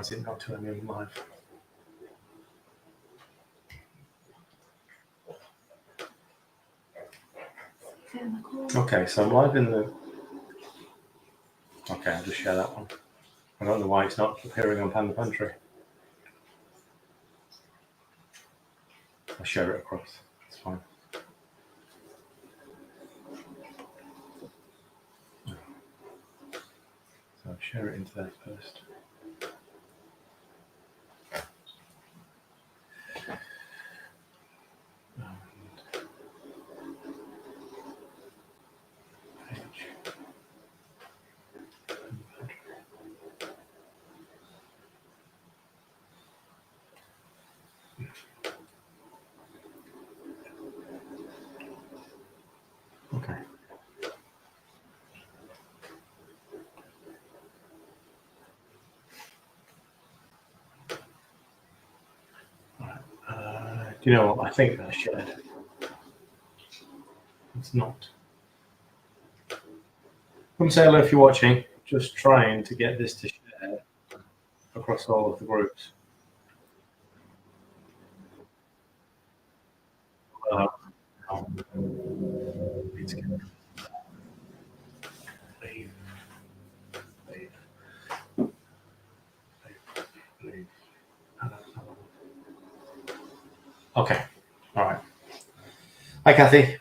why is it not turning me live? Okay, so I'm live in the... Okay, I'll just share that one. I don't know why it's not appearing on Panda Pantry. I'll share it across. It's fine. So I'll share it into there first. Okay. Do you know what? I think that's shared. It's not. Come say hello if you're watching. Just trying to get this to share across all of the groups. It's good. Okay. All right. Hi, Kathy.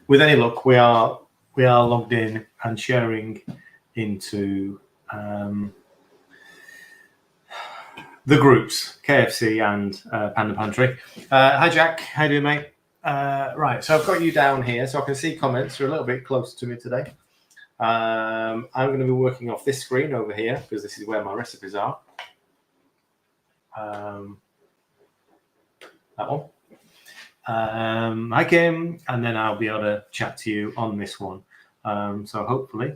With any luck, we are logged in and sharing into the groups, KFC and Panda Pantry. Hi, Jack. How you doing, mate? Right, so I've got you down here, so I can see comments. You're a little bit closer to me today. I'm going to be working off this screen over here because this is where my recipes are. That one. Hi, Kim, and then I'll be able to chat to you on this one. So hopefully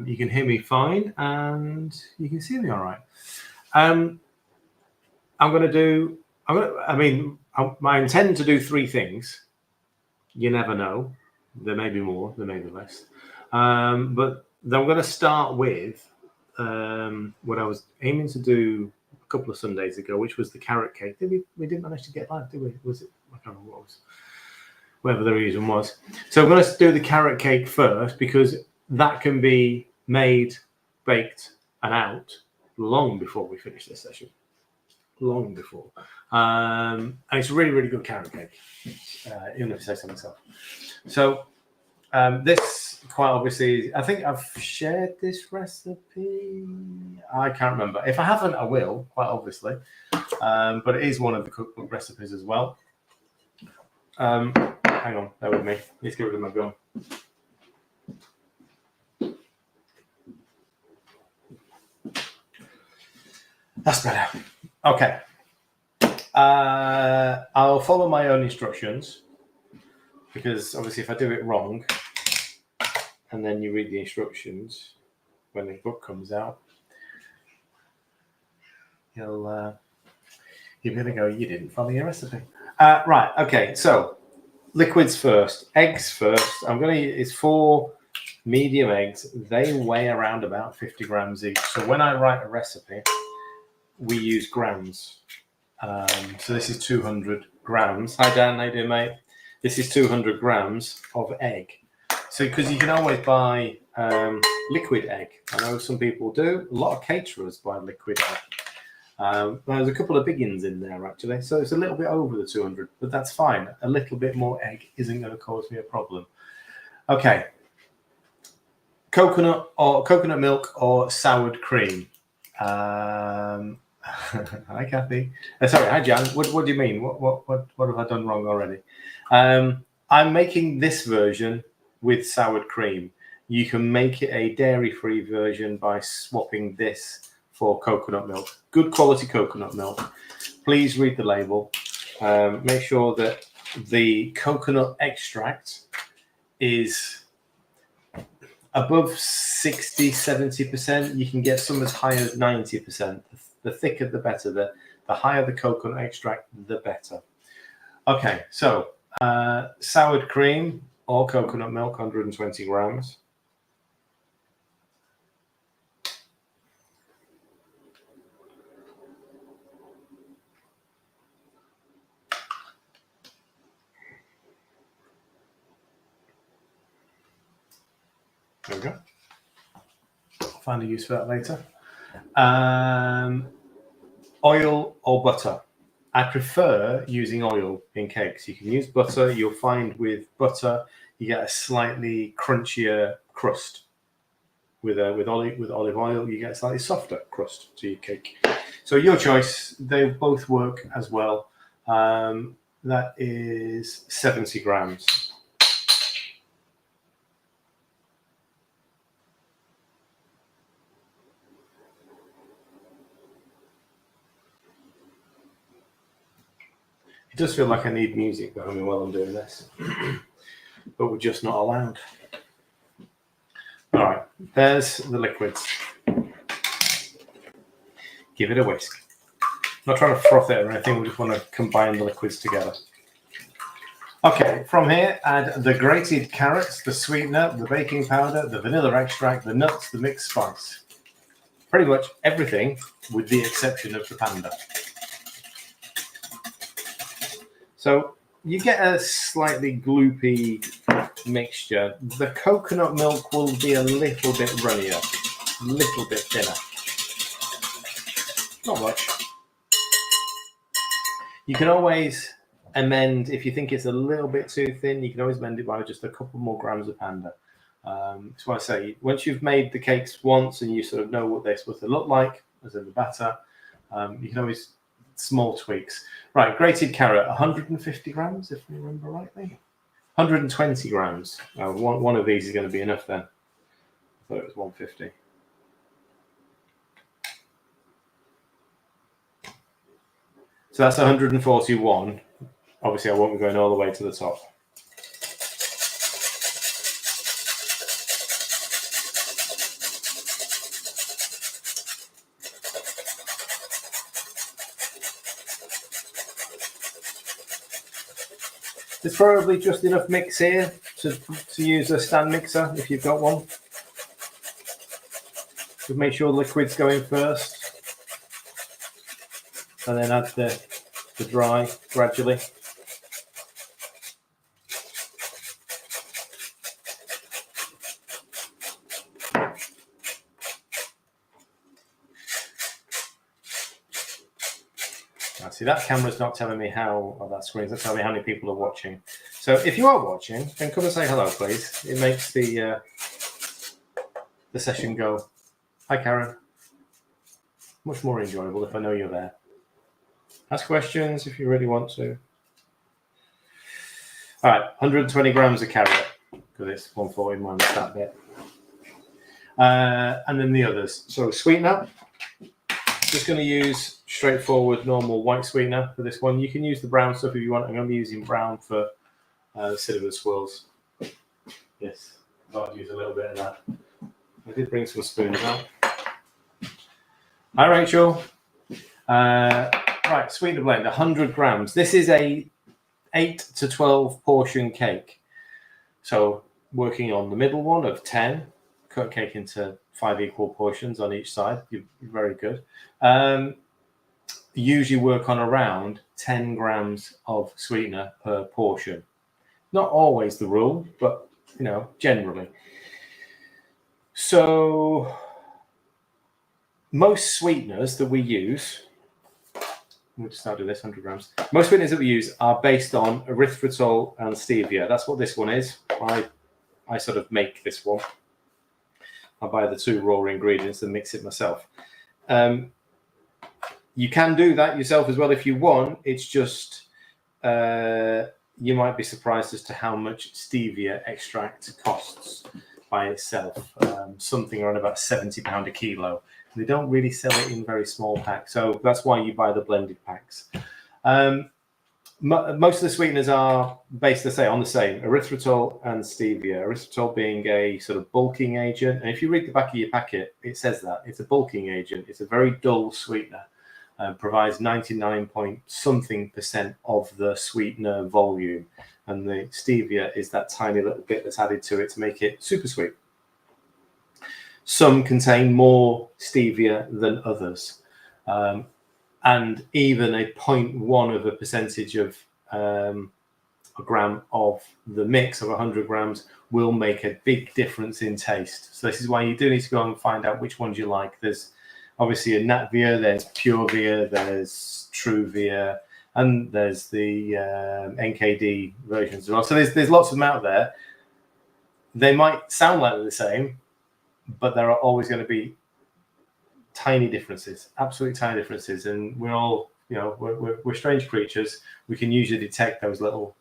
you can hear me fine and you can see me all right. I intend to do three things. You never know. There may be more, there may be less. But then I'm going to start with what I was aiming to do a couple of Sundays ago, which was the carrot cake. We didn't manage to get live, did we? Was it? I can't remember what it was. Whatever the reason was. So I'm going to do the carrot cake first because that can be made, baked, and out long before we finish this session. Long before. And it's really, really good carrot cake. Even if I say so myself. So this, quite obviously, I think I've shared this recipe. I can't remember. If I haven't, I will, quite obviously. But it is one of the cookbook recipes as well. Hang on, bear with me. Let's get rid of my gum. That's better. Okay. I'll follow my own instructions because obviously if I do it wrong and then you read the instructions when the book comes out, you're going to go, you didn't follow your recipe. Right, okay, so liquids first, eggs first. It's 4 medium eggs. They weigh around about 50 grams each. So when I write a recipe, we use grams. So this is 200 grams. Hi, Dan, how you doing, mate? This is 200 grams of egg. So because you can always buy liquid egg. I know some people do. A lot of caterers buy liquid egg. There's a couple of big ones in there, actually. So it's a little bit over the 200, but that's fine. A little bit more egg isn't going to cause me a problem. Okay. Coconut milk or soured cream. Hi, Kathy. Sorry, hi, Jan. What do you mean? What have I done wrong already? I'm making this version with soured cream. You can make it a dairy-free version by swapping this for coconut milk. Good quality coconut milk. Please read the label. Make sure that the coconut extract is above 60-70%. You can get some as high as 90%. The thicker the better. The higher the coconut extract, the better. Okay, so soured cream or coconut milk, 120 grams. There we go. I'll find a use for that later. Oil or butter? I prefer using oil in cakes. You can use butter. You'll find with butter you get a slightly crunchier crust. With olive oil, you get a slightly softer crust to your cake. So your choice. They both work as well. That is 70 grams. It does feel like I need music behind me while I'm doing this, but we're just not allowed. All right, there's the liquids. Give it a whisk. Not trying to froth it or anything, we just want to combine the liquids together. Okay, from here, add the grated carrots, the sweetener, the baking powder, the vanilla extract, the nuts, the mixed spice. Pretty much everything with the exception of the Panda. So you get a slightly gloopy mixture. The coconut milk will be a little bit runnier, a little bit thinner. Not much. You can always amend, if you think it's a little bit too thin, you can always amend it by just a couple more grams of Panda. That's why I say, once you've made the cakes once and you sort of know what they're supposed to look like, as in the batter, you can always, small tweaks. Right, grated carrot, 150 grams, if I remember rightly. 120 grams. One of these is going to be enough then. I thought it was 150. So that's 141. Obviously, I won't be going all the way to the top. There's probably just enough mix here to use a stand mixer if you've got one. Just make sure the liquid's going first, and then add the dry gradually. Now, see, that camera's not telling me how, or that screen's not telling me how many people are watching. So if you are watching, then come and say hello, please. It makes the session go, hi, Karen. Much more enjoyable if I know you're there. Ask questions if you really want to. All right, 120 grams of carrot, because it's 140 minus that bit. And then the others. So sweetener, just going to use straightforward, normal white sweetener for this one. You can use the brown stuff if you want. I'm going to be using brown for the cinnamon swirls. Yes, I'll use a little bit of that. I did bring some spoons out. Hi, Rachel. Right, sweetener blend, 100 grams. This is a 8 to 12 portion cake. So working on the middle one of 10, cut cake into 5 equal portions on each side. You're very good. Usually work on around 10 grams of sweetener per portion. Not always the rule, but generally. So most sweeteners that we use, we'll just start with this 100 grams. Most sweeteners that we use are based on erythritol and stevia. That's what this one is. I sort of make this one. I buy the 2 raw ingredients and mix it myself. You can do that yourself as well if you want. It's just you might be surprised as to how much stevia extract costs by itself. Something around about £70 a kilo. They don't really sell it in very small packs, so that's why you buy the blended packs. Most of the sweeteners are based, on the same, erythritol and stevia. Erythritol being a sort of bulking agent, and if you read the back of your packet, it says that it's a bulking agent. It's a very dull sweetener, provides 99.something% of the sweetener volume, and the stevia is that tiny little bit that's added to it to make it super sweet. Some contain more stevia than others. And even a 0.1% of a gram of the mix of 100 grams will make a big difference in taste. So this is why you do need to go and find out which ones you like. There's obviously a nat Via, there's pure Via, there's true Via, and there's the NKD versions as well. So there's lots of them out there. They might sound like they're the same, but there are always going to be tiny differences, absolutely tiny differences. And we're all, we're strange creatures. We can usually detect those little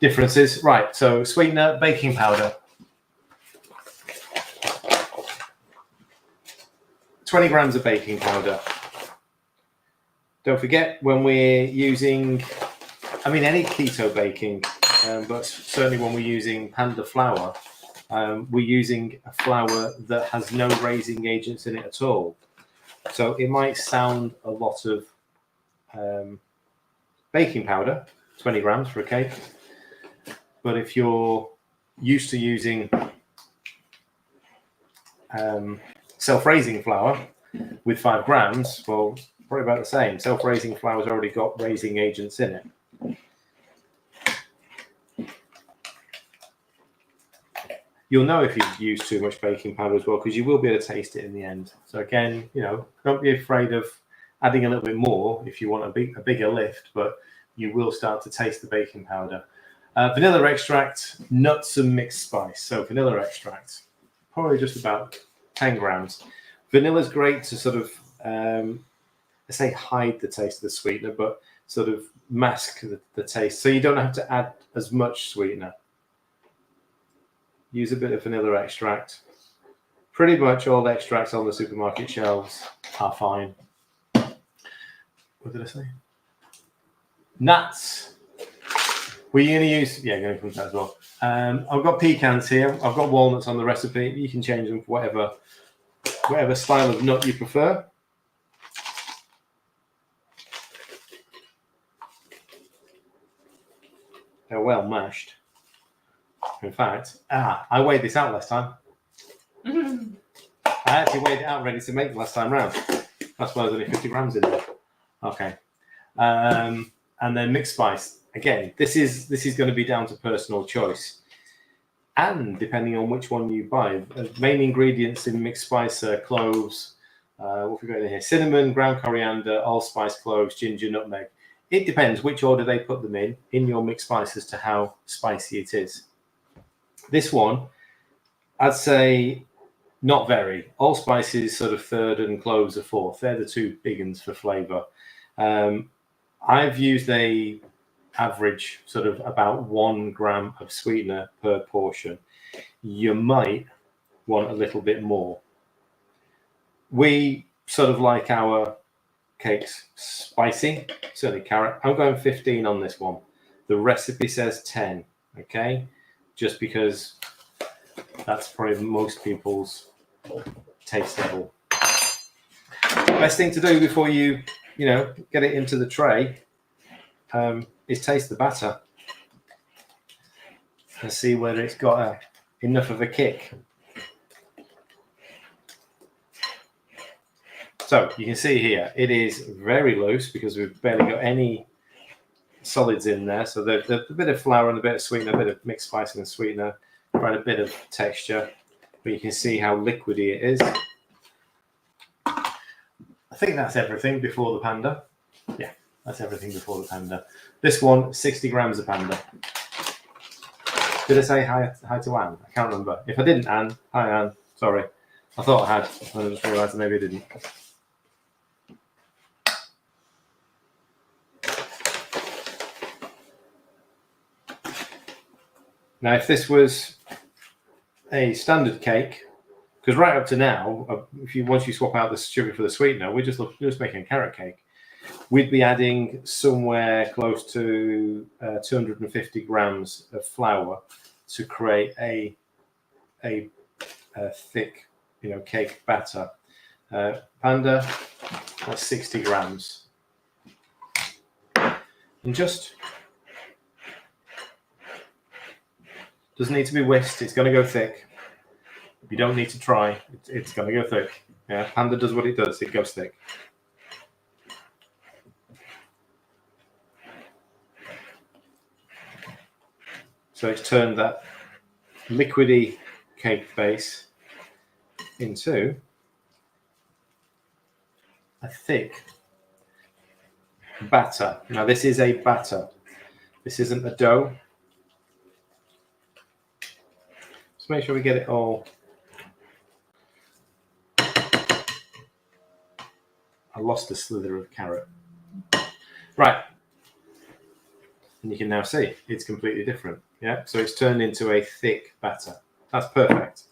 differences. Right, so sweetener, baking powder. 20 grams of baking powder. Don't forget, when we're using, any keto baking, but certainly when we're using Panda flour, we're using a flour that has no raising agents in it at all. So it might sound a lot of baking powder, 20 grams for a cake. But if you're used to using self-raising flour with 5 grams, well, probably about the same. Self-raising flour's already got raising agents in it. You'll know if you've used too much baking powder as well, because you will be able to taste it in the end. So again, don't be afraid of adding a little bit more if you want a bigger lift, but you will start to taste the baking powder. Vanilla extract, nuts and mixed spice. So vanilla extract, probably just about 10 grams. Vanilla's great to sort of, let's say, hide the taste of the sweetener, but sort of mask the taste. So you don't have to add as much sweetener. Use a bit of vanilla extract. Pretty much all the extracts on the supermarket shelves are fine. What did I say? Nuts. We're going to use, going to come to that as well. I've got pecans here. I've got walnuts on the recipe. You can change them for whatever style of nut you prefer. They're well mashed. In fact, I weighed this out last time. I actually weighed it out ready to make last time round. That's why there's only 50 grams in there. Okay. And then mixed spice. Again, this is going to be down to personal choice. And depending on which one you buy. Main ingredients in mixed spice are cloves. What have we got in here? Cinnamon, ground coriander, allspice, cloves, ginger, nutmeg. It depends which order they put them in your mixed spice as to how spicy it is. This one, I'd say not very. Allspice is sort of third and cloves are fourth. They're the two big ones for flavour. I've used a average sort of about 1 gram of sweetener per portion. You might want a little bit more. We sort of like our cakes spicy, certainly carrot. I'm going 15 on this one. The recipe says 10, okay? Just because that's probably most people's taste level. Best thing to do before you get it into the tray is taste the batter and see whether it's got enough of a kick. So you can see here, it is very loose because we've barely got any solids in there. So there's a bit of flour and a bit of sweetener, a bit of mixed spice and sweetener, quite a bit of texture. But you can see how liquidy it is. I think that's everything before the Panda. Yeah, that's everything before the Panda. This one, 60 grams of Panda. Did I say hi to Anne? I can't remember. If I didn't, Anne, hi Anne. Sorry. I thought I had. I just realised maybe I didn't. Now, if this was a standard cake, because right up to now, once you swap out the sugar for the sweetener, we're just making a carrot cake. We'd be adding somewhere close to 250 grams of flour to create a thick, cake batter. Panda, that's 60 grams, and just doesn't need to be whisked. It's going to go thick. You don't need to try. It's going to go thick. Yeah, Panda does what it does. It goes thick. So it's turned that liquidy cake base into a thick batter. Now this is a batter. This isn't a dough. Just make sure we get it all. I lost a slither of carrot. Right. And you can now see it's completely different. Yeah. So it's turned into a thick batter. That's perfect.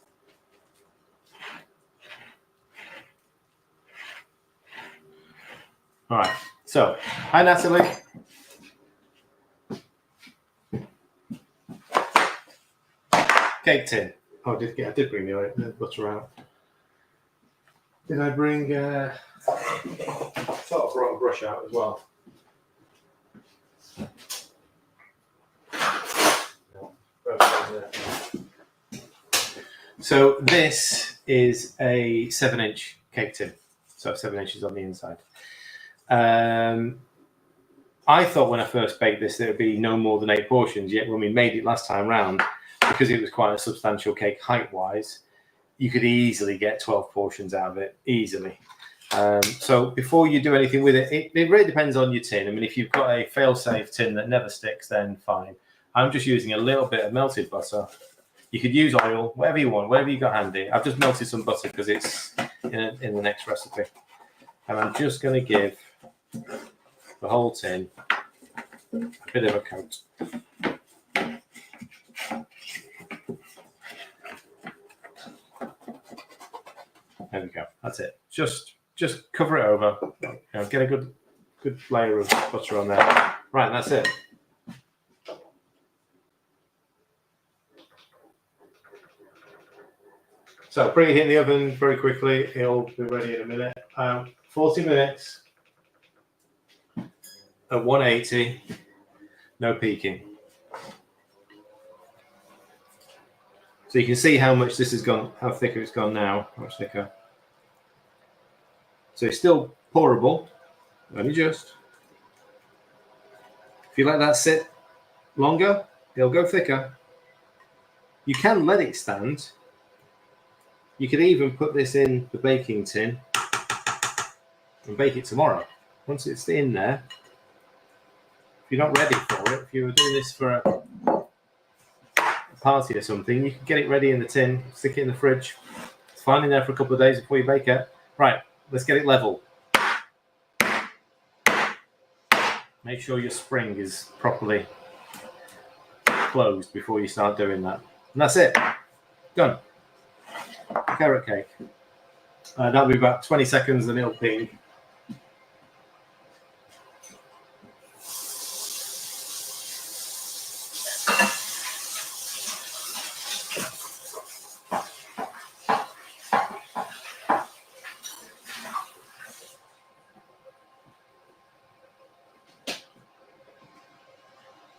All right. So, hi Natalie. Cake tin. Oh, I did bring the butter out. Did I bring? I thought I brought a brush out as well. So this is a 7-inch cake tin. So 7 inches on the inside. I thought when I first baked this there would be no more than 8 portions. Yet when we made it last time round, because it was quite a substantial cake height-wise, you could easily get 12 portions out of it, easily. So before you do anything with it, it really depends on your tin. I mean, if you've got a fail-safe tin that never sticks, then fine. I'm just using a little bit of melted butter. You could use oil, whatever you want, whatever you got handy. I've just melted some butter because it's in the next recipe. And I'm just going to give the whole tin a bit of a coat. There we go. That's it. Just cover it over. Get a good layer of butter on there. Right, that's it. So bring it in the oven very quickly. It'll be ready in a minute. 40 minutes at 180. No peaking. So you can see how much this has gone, how thicker it's gone now. Much thicker. So it's still pourable, only just. If you let that sit longer, it'll go thicker. You can let it stand. You could even put this in the baking tin and bake it tomorrow. Once it's in there, if you're not ready for it, if you were doing this for a party or something, you can get it ready in the tin, stick it in the fridge. It's fine in there for a couple of days before you bake it. Right, let's get it level. Make sure your spring is properly closed before you start doing that. And that's it. Done. Carrot cake. That'll be about 20 seconds and it'll ping.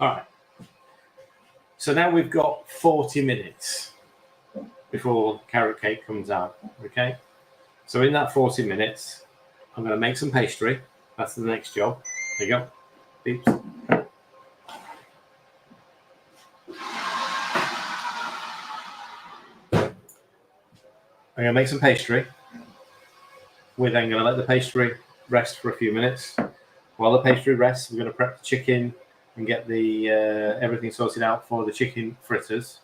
All right. So now we've got 40 minutes before carrot cake comes out. Okay. So in that 40 minutes, I'm going to make some pastry. That's the next job. There you go. Beeps. I'm going to make some pastry. We're then going to let the pastry rest for a few minutes. While the pastry rests, we're going to prep the chicken and get the everything sorted out for the chicken fritters.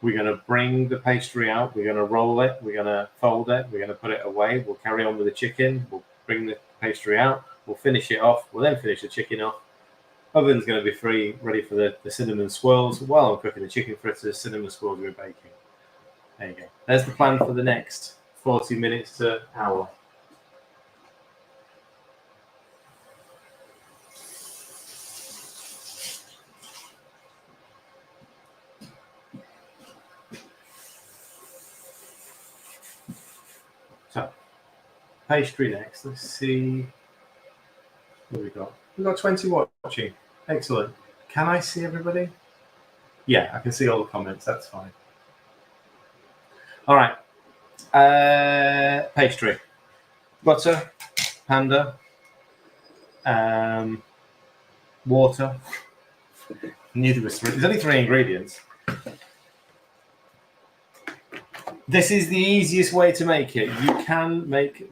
We're going to bring the pastry out. We're going to roll it. We're going to fold it. We're going to put it away. We'll carry on with the chicken. We'll bring the pastry out. We'll finish it off. We'll then finish the chicken off. Oven's going to be free, ready for the cinnamon swirls. While I'm cooking the chicken fritters, cinnamon swirls we're baking. There you go. There's the plan for the next 40 minutes to hour. So, pastry next. Let's see what we've got. We've got 20 watching. Excellent. Can I see everybody? Yeah, I can see all the comments. That's fine. All right. Pastry. Butter. Panda. Water. Knew there was three. There's only 3 ingredients. This is the easiest way to make it. You can make,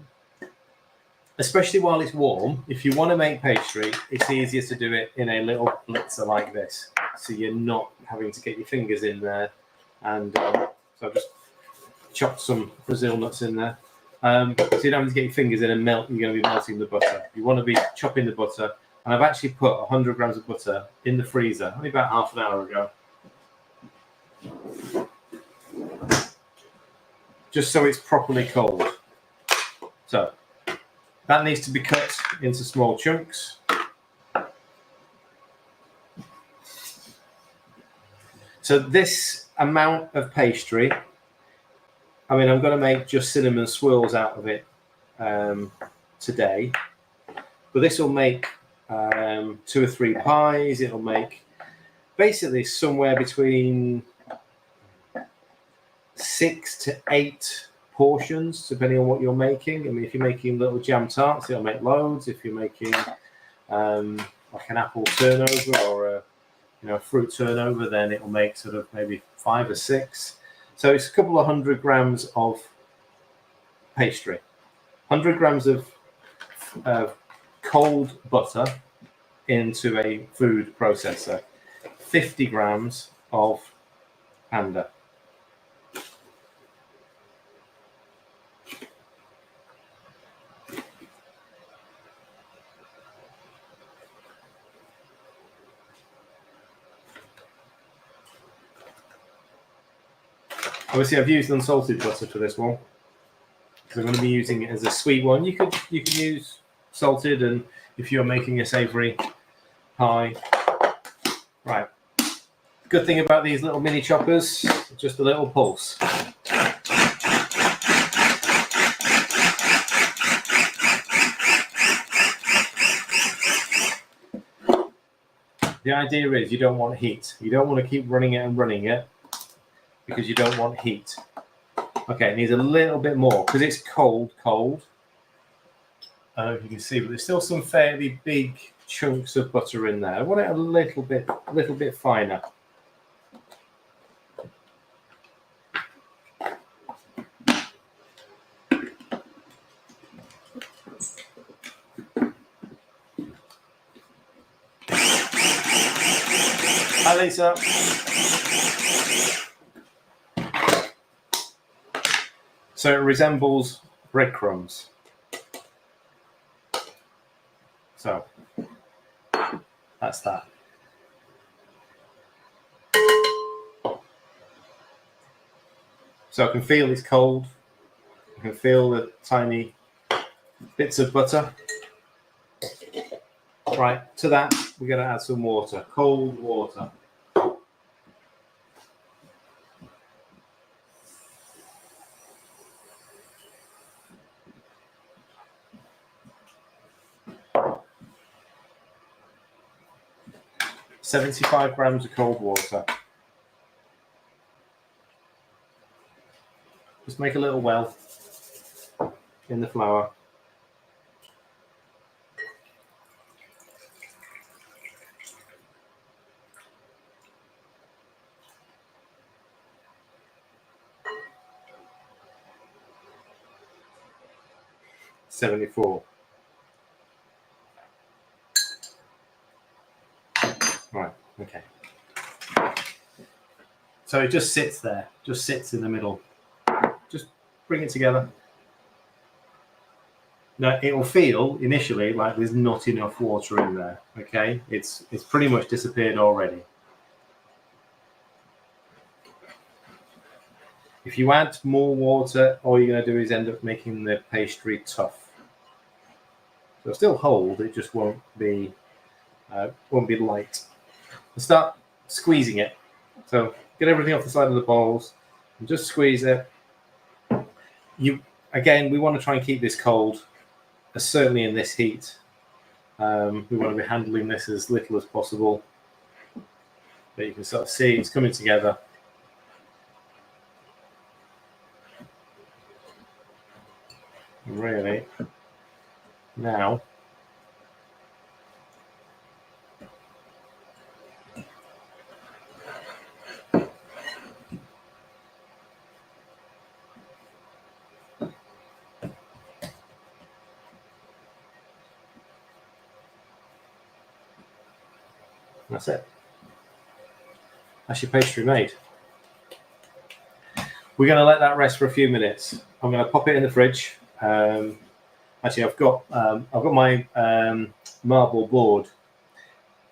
especially while it's warm, if you want to make pastry, it's easier to do it in a little blitzer like this. So you're not having to get your fingers in there. And so I've just chopped some Brazil nuts in there. So you don't have to get your fingers in and melt. You're going to be melting the butter. You want to be chopping the butter. And I've actually put 100 grams of butter in the freezer only about half an hour ago. Just so it's properly cold. So that needs to be cut into small chunks. So this amount of pastry, I mean, I'm going to make just cinnamon swirls out of it today. But this will make 2 or 3 pies. It'll make basically somewhere between 6 to 8 portions, depending on what you're making. I mean, if you're making little jam tarts, it'll make loads. If you're making like an apple turnover or a fruit turnover, then it'll make sort of maybe 5 or 6. So it's a couple of 100 grams of pastry, 100 grams of cold butter into a food processor, 50 grams of Panda. Obviously, I've used unsalted butter for this one because I'm going to be using it as a sweet one. You can use salted, and if you're making a savoury pie, right. Good thing about these little mini choppers, just a little pulse. The idea is you don't want heat. You don't want to keep running it because you don't want heat. Okay, it needs a little bit more because it's cold. I don't know if you can see, but there's still some fairly big chunks of butter in there. I want it a little bit finer. Hi, Lisa. So it resembles breadcrumbs. So that's that. So I can feel it's cold. I can feel the tiny bits of butter. Right, to that, we're going to add some water, cold water. "75 grams of cold water. Just make a little well in the flour. "74. Right, okay. So it just sits there, just sits in the middle. Just bring it together. Now it will feel initially like there's not enough water in there. Okay, it's pretty much disappeared already. If you add more water, all you're going to do is end up making the pastry tough. So it'll still hold, it just won't be light. Start squeezing it. So get everything off the side of the bowls and just squeeze it. Again, we want to try and keep this cold, certainly in this heat. We want to be handling this as little as possible. But you can sort of see it's coming together. Really, now, That's it. That's your pastry made. We're going to let that rest for a few minutes. I'm going to pop it in the fridge. Actually, I've got my marble board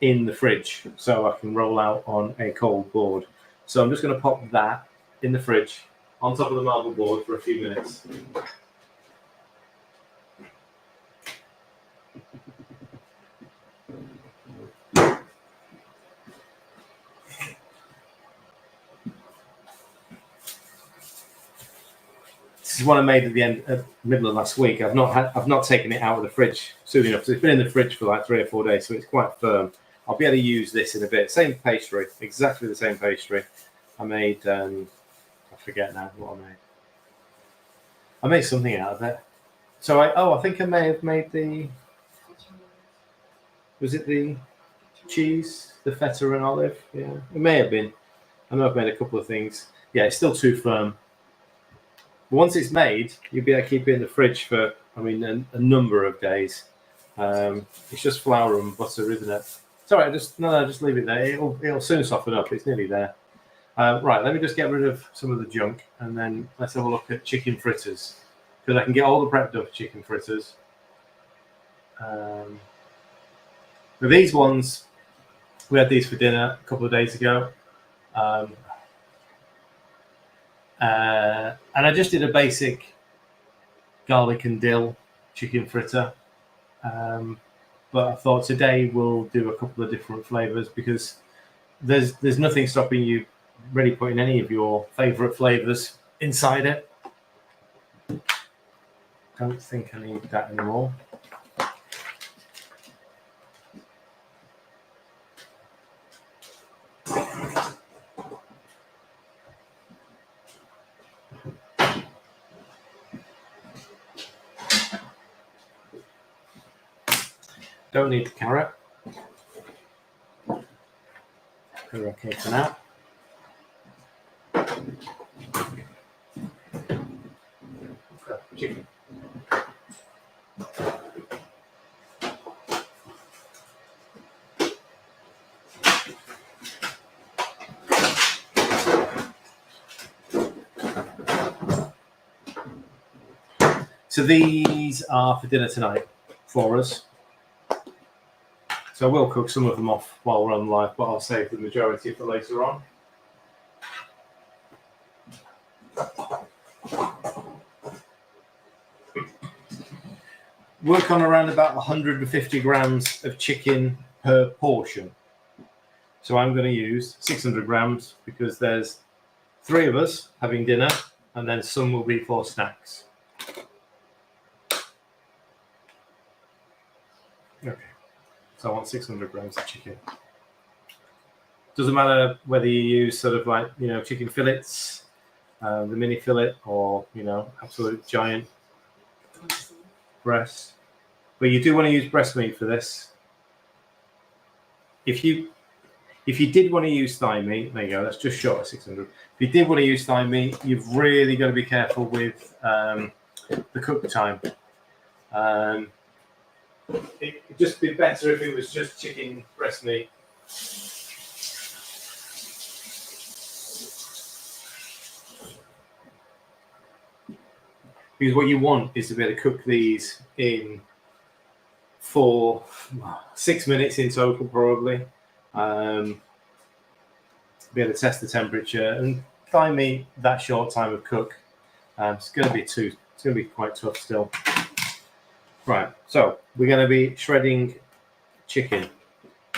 in the fridge, so I can roll out on a cold board. So I'm just going to pop that in the fridge on top of the marble board for a few minutes. This is one I made at the middle of last week. I've not taken it out of the fridge soon enough. So it's been in the fridge for like 3 or 4 days, so it's quite firm. I'll be able to use this in a bit. Same pastry, exactly the same pastry. I made, I forget now what I made. I made something out of it. So I think I may have made was it the cheese, the feta and olive? Yeah, it may have been. I know I've made a couple of things. Yeah, it's still too firm. Once it's made, you'll be able to keep it in the fridge for, a number of days. It's just flour and butter, isn't it? It's all right. Just leave it there. It'll soon soften up. It's nearly there. Right. Let me just get rid of some of the junk, and then let's have a look at chicken fritters, because I can get all the prep done for chicken fritters. But these ones, we had these for dinner a couple of days ago. And I just did a basic garlic and dill chicken fritter. But I thought today we'll do a couple of different flavors, because there's nothing stopping you really putting any of your favorite flavors inside it. Don't think I need that anymore. Don't need the carrot. They're okay for now. Chicken. So these are for dinner tonight for us. So I will cook some of them off while we're on live, but I'll save the majority for later on. Work on around about 150 grams of chicken per portion. So I'm going to use 600 grams because there's 3 of us having dinner, and then some will be for snacks. Okay. So I want 600 grams of chicken. Doesn't matter whether you use sort of like, chicken fillets, the mini fillet, or, absolute giant breast. But you do want to use breast meat for this. If you did want to use thigh meat, there you go, that's just short of 600. If you did want to use thigh meat, you've really got to be careful with the cook time. It'd just be better if it was just chicken breast meat. Because what you want is to be able to cook these in for 6 minutes in total, probably. Be able to test the temperature, and thigh meat that short time of cook, it's going to be quite tough still. Right, so we're going to be shredding chicken.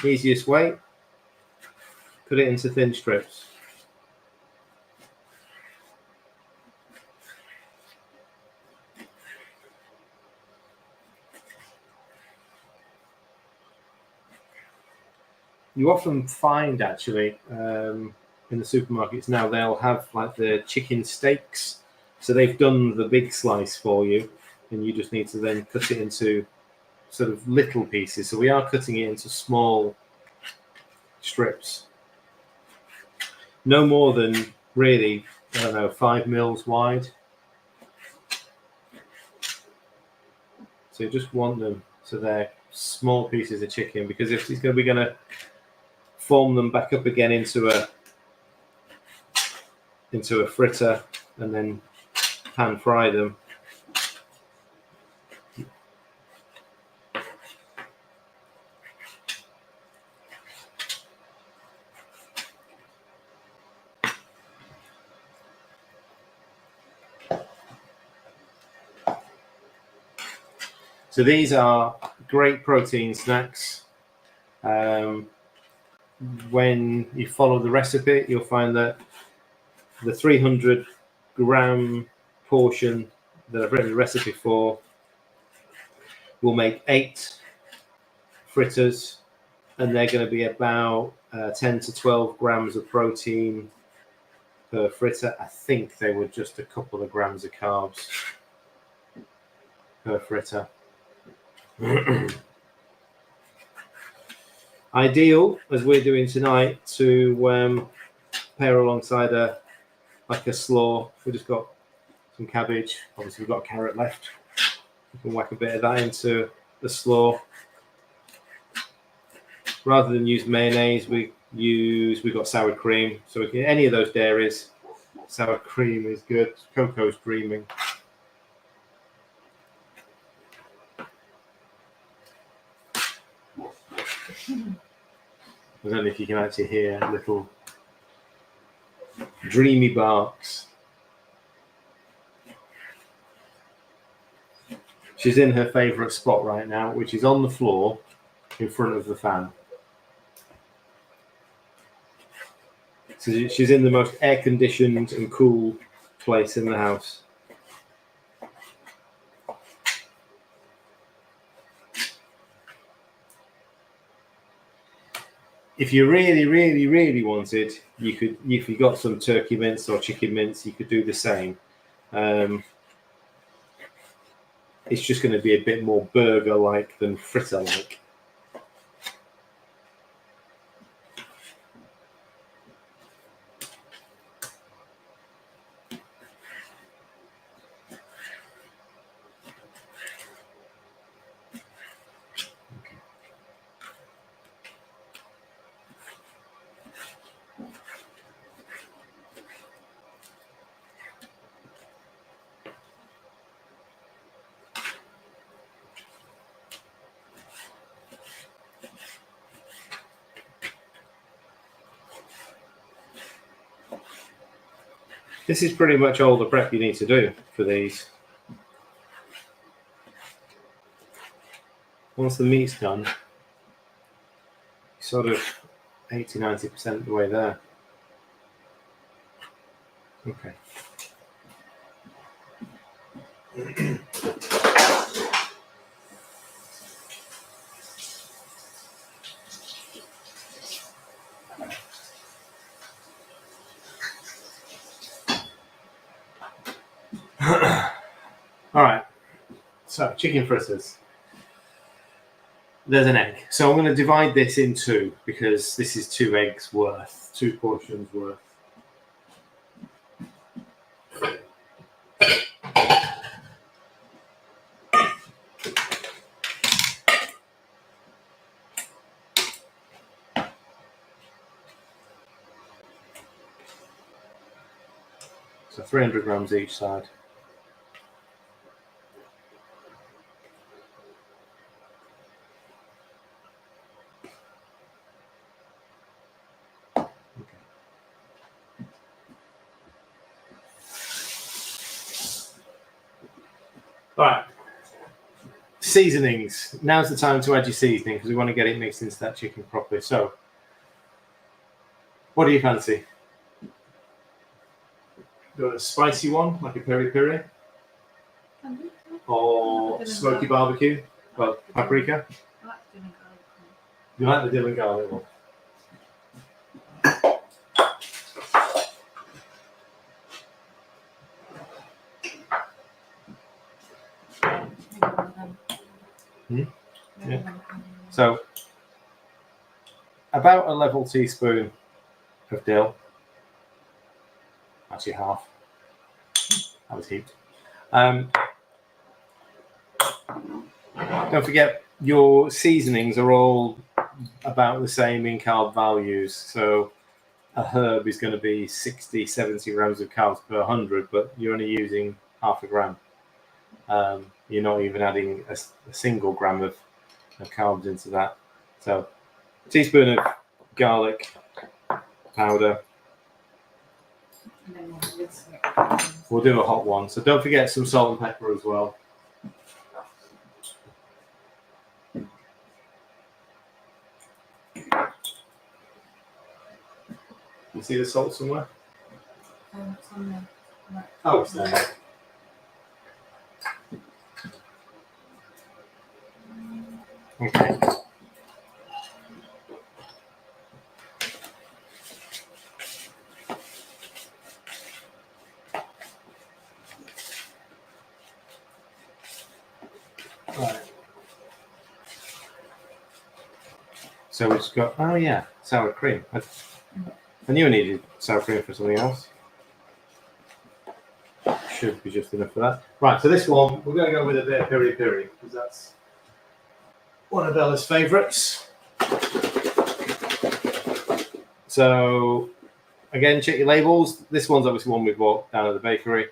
Easiest way, cut it into thin strips. You often find, actually, in the supermarkets now, they'll have like the chicken steaks. So they've done the big slice for you, and you just need to then cut it into sort of little pieces. So we are cutting it into small strips. No more than, really, 5 mils wide. So you just want them so they're small pieces of chicken, because if we're going to form them back up again into a fritter, and then pan fry them. So these are great protein snacks. When you follow the recipe, you'll find that the 300-gram portion that I've written the recipe for will make 8 fritters, and they're going to be about 10 to 12 grams of protein per fritter. I think they were just a couple of grams of carbs per fritter. Ideal, as we're doing tonight, to pair alongside a slaw. We just got some cabbage. Obviously, we've got a carrot left. You can whack a bit of that into the slaw. Rather than use mayonnaise, we've got sour cream. So we can, any of those dairies, sour cream is good. Cocoa's dreaming. I don't know if you can actually hear little dreamy barks. She's in her favourite spot right now, which is on the floor in front of the fan. So she's in the most air-conditioned and cool place in the house. If you really, really, really wanted, you could, if you got some turkey mince or chicken mince, you could do the same. It's just going to be a bit more burger-like than fritter-like. This is pretty much all the prep you need to do for these. Once the meat's done, sort of 80-90% of the way there. Okay. All right, so chicken fritters. There's an egg. So I'm going to divide this in two because this is 2 eggs worth, 2 portions worth. So 300 grams each side. All right, seasonings. Now's the time to add your seasoning because we want to get it mixed into that chicken properly. So, what do you fancy? Got a spicy one, like a peri peri? Or smoky barbecue? Well, paprika? You like the dill and garlic one? Yeah. So, about a level teaspoon of dill. Actually, half. That was heaped. Don't forget, your seasonings are all about the same in carb values. So a herb is going to be 60, 70 grams of carbs per 100, but you're only using half a gram. You're not even adding a single gram of carbs into that. So a teaspoon of garlic powder. And then We'll do a hot one. So don't forget some salt and pepper as well. You see the salt somewhere? it's on there. Right. Oh, it's there. Okay. Right. So we've just got, oh yeah, sour cream. I knew I needed sour cream for something else. Should be just enough for that. Right, so this one, we're going to go with a bit of piri piri, because that's one of Bella's favourites. So, again, check your labels. This one's obviously one we bought down at the bakery.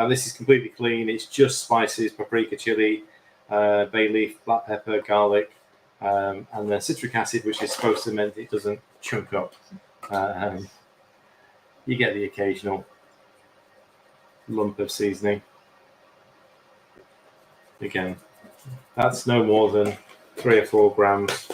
This is completely clean. It's just spices, paprika, chili, bay leaf, black pepper, garlic, and then citric acid, which is supposed to mean it doesn't chunk up. You get the occasional lump of seasoning. Again, that's no more than 3 or 4 grams.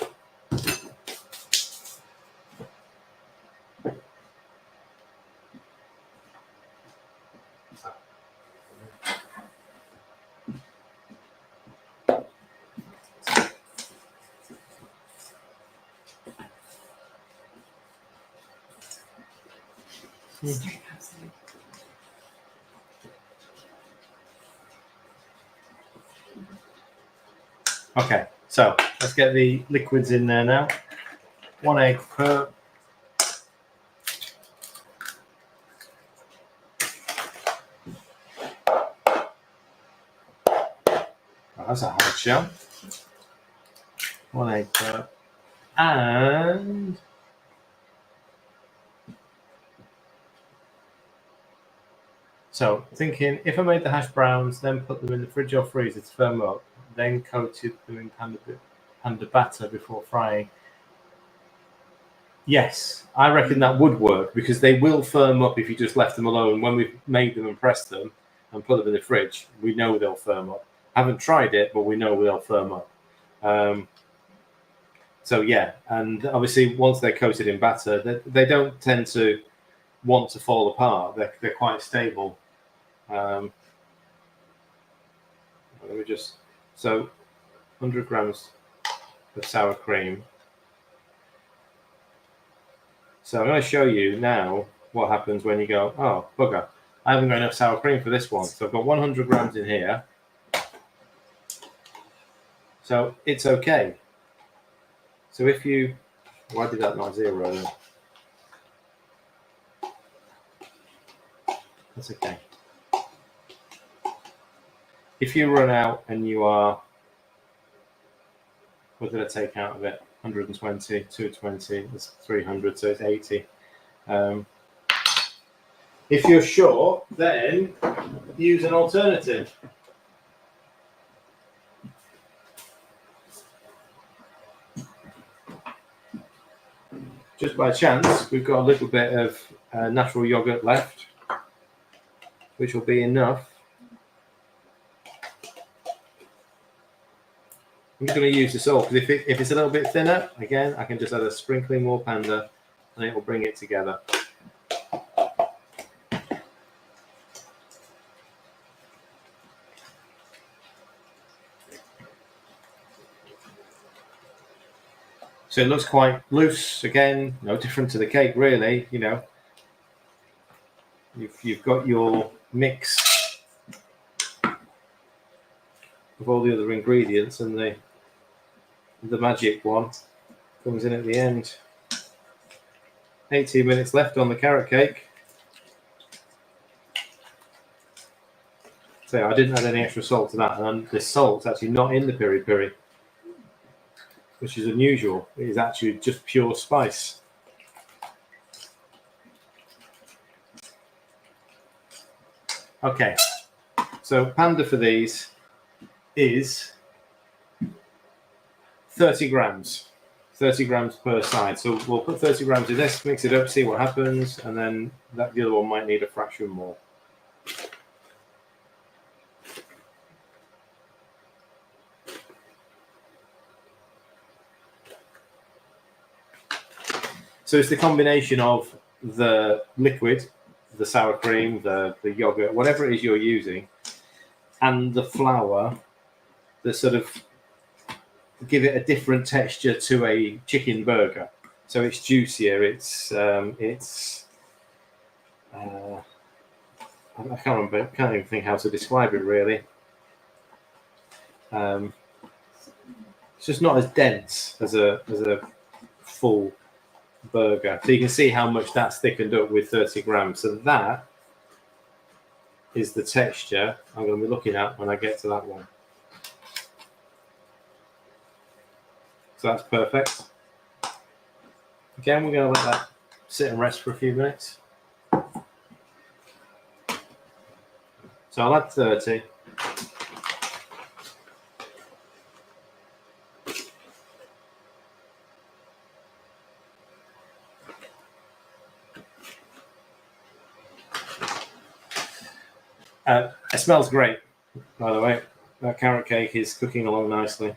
Okay, so let's get the liquids in there now. 1 egg per. Oh, that's a hard shell. 1 egg per. And so thinking if I made the hash browns, then put them in the fridge or freezer to firm up, then coated them in Panda batter before frying. Yes, I reckon that would work because they will firm up if you just left them alone. When we've made them and pressed them and put them in the fridge, we know they'll firm up. I haven't tried it, but we know they'll firm up. So yeah, and obviously once they're coated in batter, they don't tend to want to fall apart. They're quite stable. Let me just, so 100 grams of sour cream. So I'm going to show you now what happens when you go, oh, bugger, I haven't got enough sour cream for this one. So I've got 100 grams in here. So it's okay. So if you, why did that not zero then? That's okay. If you run out and you are, what did I take out of it? 120, 220, that's 300, so it's 80. If you're short, then use an alternative. Just by chance, we've got a little bit of natural yogurt left, which will be enough. I'm just going to use this all because if it's a little bit thinner, again, I can just add a sprinkling more Panda and it will bring it together. So it looks quite loose, again, no different to the cake really, you know. You've got your mix of all the other ingredients and the magic one comes in at the end. 18 minutes left on the carrot cake. So I didn't add any extra salt to that, and the salt's actually not in the piri piri. which is unusual. It is actually just pure spice. Okay, so Panda for these is 30 grams. 30 grams per side. So we'll put 30 grams in this, mix it up, see what happens, and then the other one might need a fraction more. So it's the combination of the liquid, the sour cream, the yogurt, whatever it is you're using, and the flour that sort of give it a different texture to a chicken burger. So it's juicier. I can't remember. Can't even think how to describe it really. It's just not as dense as a full burger. So you can see how much that's thickened up with 30 grams. So that is the texture I'm going to be looking at when I get to that one. So that's perfect. Again, we're going to let that sit and rest for a few minutes. So I'll add 30. It smells great, by the way. That carrot cake is cooking along nicely.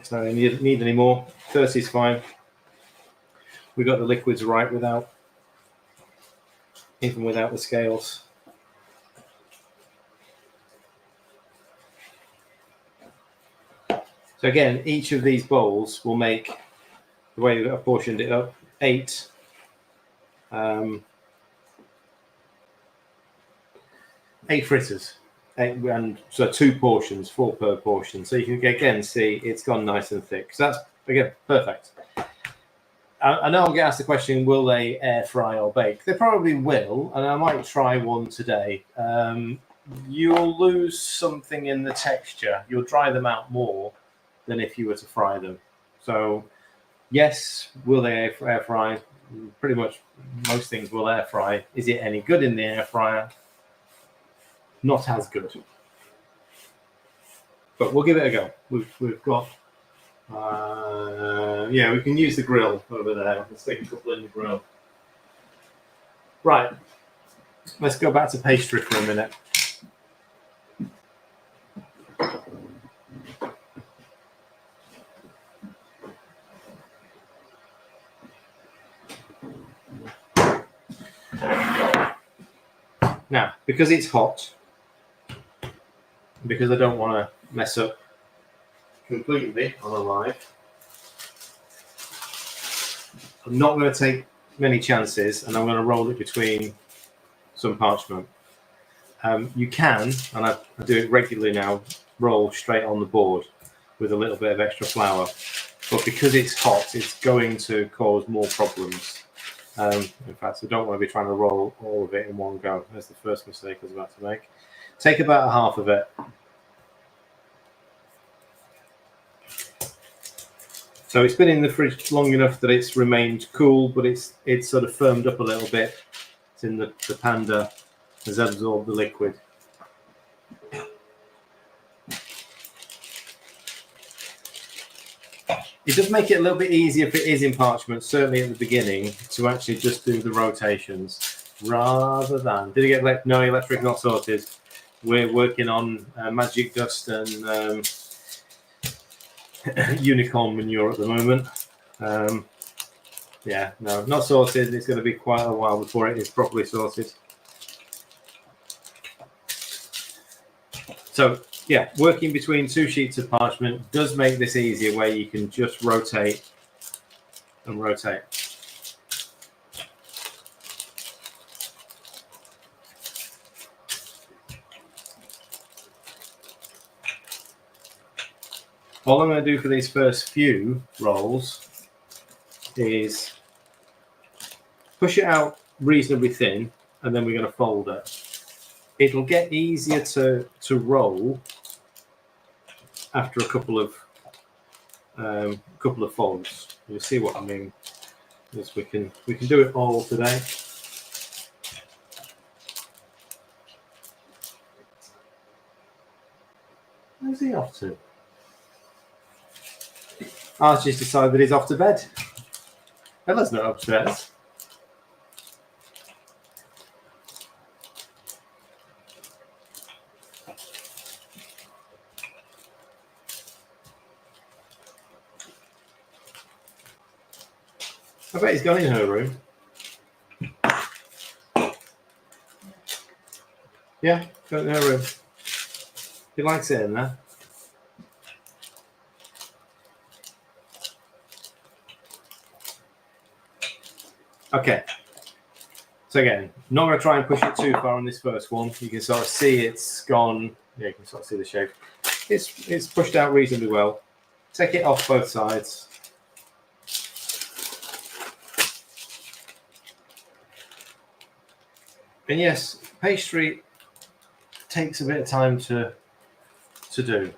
So you don't need any more. 30 is fine. We got the liquids right even without the scales. So again, each of these bowls will make, the way I've portioned it up, 8 fritters. And so 2 portions, 4 per portion. So you can again see it's gone nice and thick. So that's again perfect. I know I'll get asked the question: will they air fry or bake? They probably will, and I might try one today. You'll lose something in the texture. You'll dry them out more than if you were to fry them. So yes, will they air fry? Pretty much most things will air fry. Is it any good in the air fryer? Not as good, but we'll give it a go. We've got, yeah, we can use the grill over there. Let's take a couple in the grill. Right, let's go back to pastry for a minute. Now, because it's hot, because I don't want to mess up completely on a live, I'm not going to take many chances, and I'm going to roll it between some parchment. You can, and I do it regularly now, roll straight on the board with a little bit of extra flour. But because it's hot, it's going to cause more problems. In fact, I don't want to be trying to roll all of it in one go. That's the first mistake I was about to make. Take about half of it. So it's been in the fridge long enough that it's remained cool, but it's sort of firmed up a little bit. It's in the Panda, has absorbed the liquid. It does make it a little bit easier if it is in parchment, certainly at the beginning, to actually just do the rotations rather than. Did it get no electric, not sorted? We're working on magic dust and unicorn manure at the moment. Yeah, no, not sorted. It's going to be quite a while before it is properly sorted. So yeah, working between 2 sheets of parchment does make this easier, where you can just rotate and rotate. All I'm going to do for these first few rolls is push it out reasonably thin, and then we're going to fold it. It'll get easier to roll after a couple of folds. You'll see what I mean. Is we can do it all today. Where's he off to? Archie's decided that he's off to bed. Bella's not upstairs. I bet he's gone in her room. Yeah, gone in her room. He likes it in there. Okay. So again, not going to try and push it too far on this first one. You can sort of see it's gone. Yeah, you can sort of see the shape. It's pushed out reasonably well. Take it off both sides. And yes, pastry takes a bit of time to do.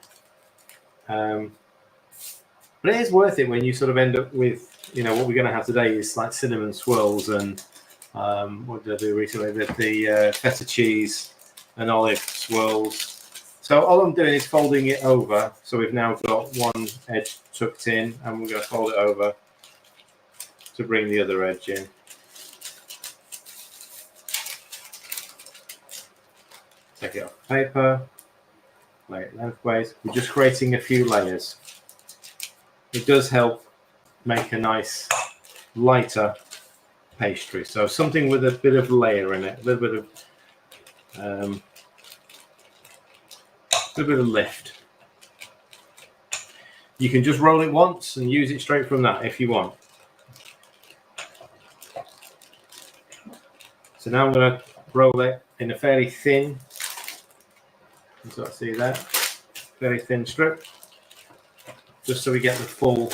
But it is worth it when you sort of end up with, you know, what we're going to have today is like cinnamon swirls and what did I do recently? The feta cheese and olive swirls. So all I'm doing is folding it over. So we've now got one edge tucked in, and we're going to fold it over to bring the other edge in. Take it off the paper, lay it lengthways. We're just creating a few layers. It does help make a nice lighter pastry. So something with a bit of layer in it, a little bit of lift. You can just roll it once and use it straight from that if you want. So now I'm going to roll it in a fairly thin, you sort of see that, very thin strip, just so we get the full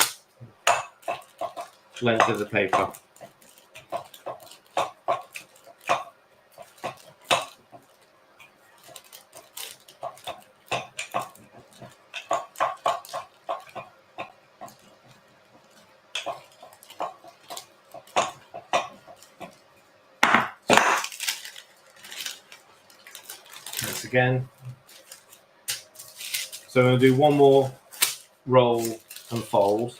length of the paper. Once again. So I'm going to do one more roll and fold,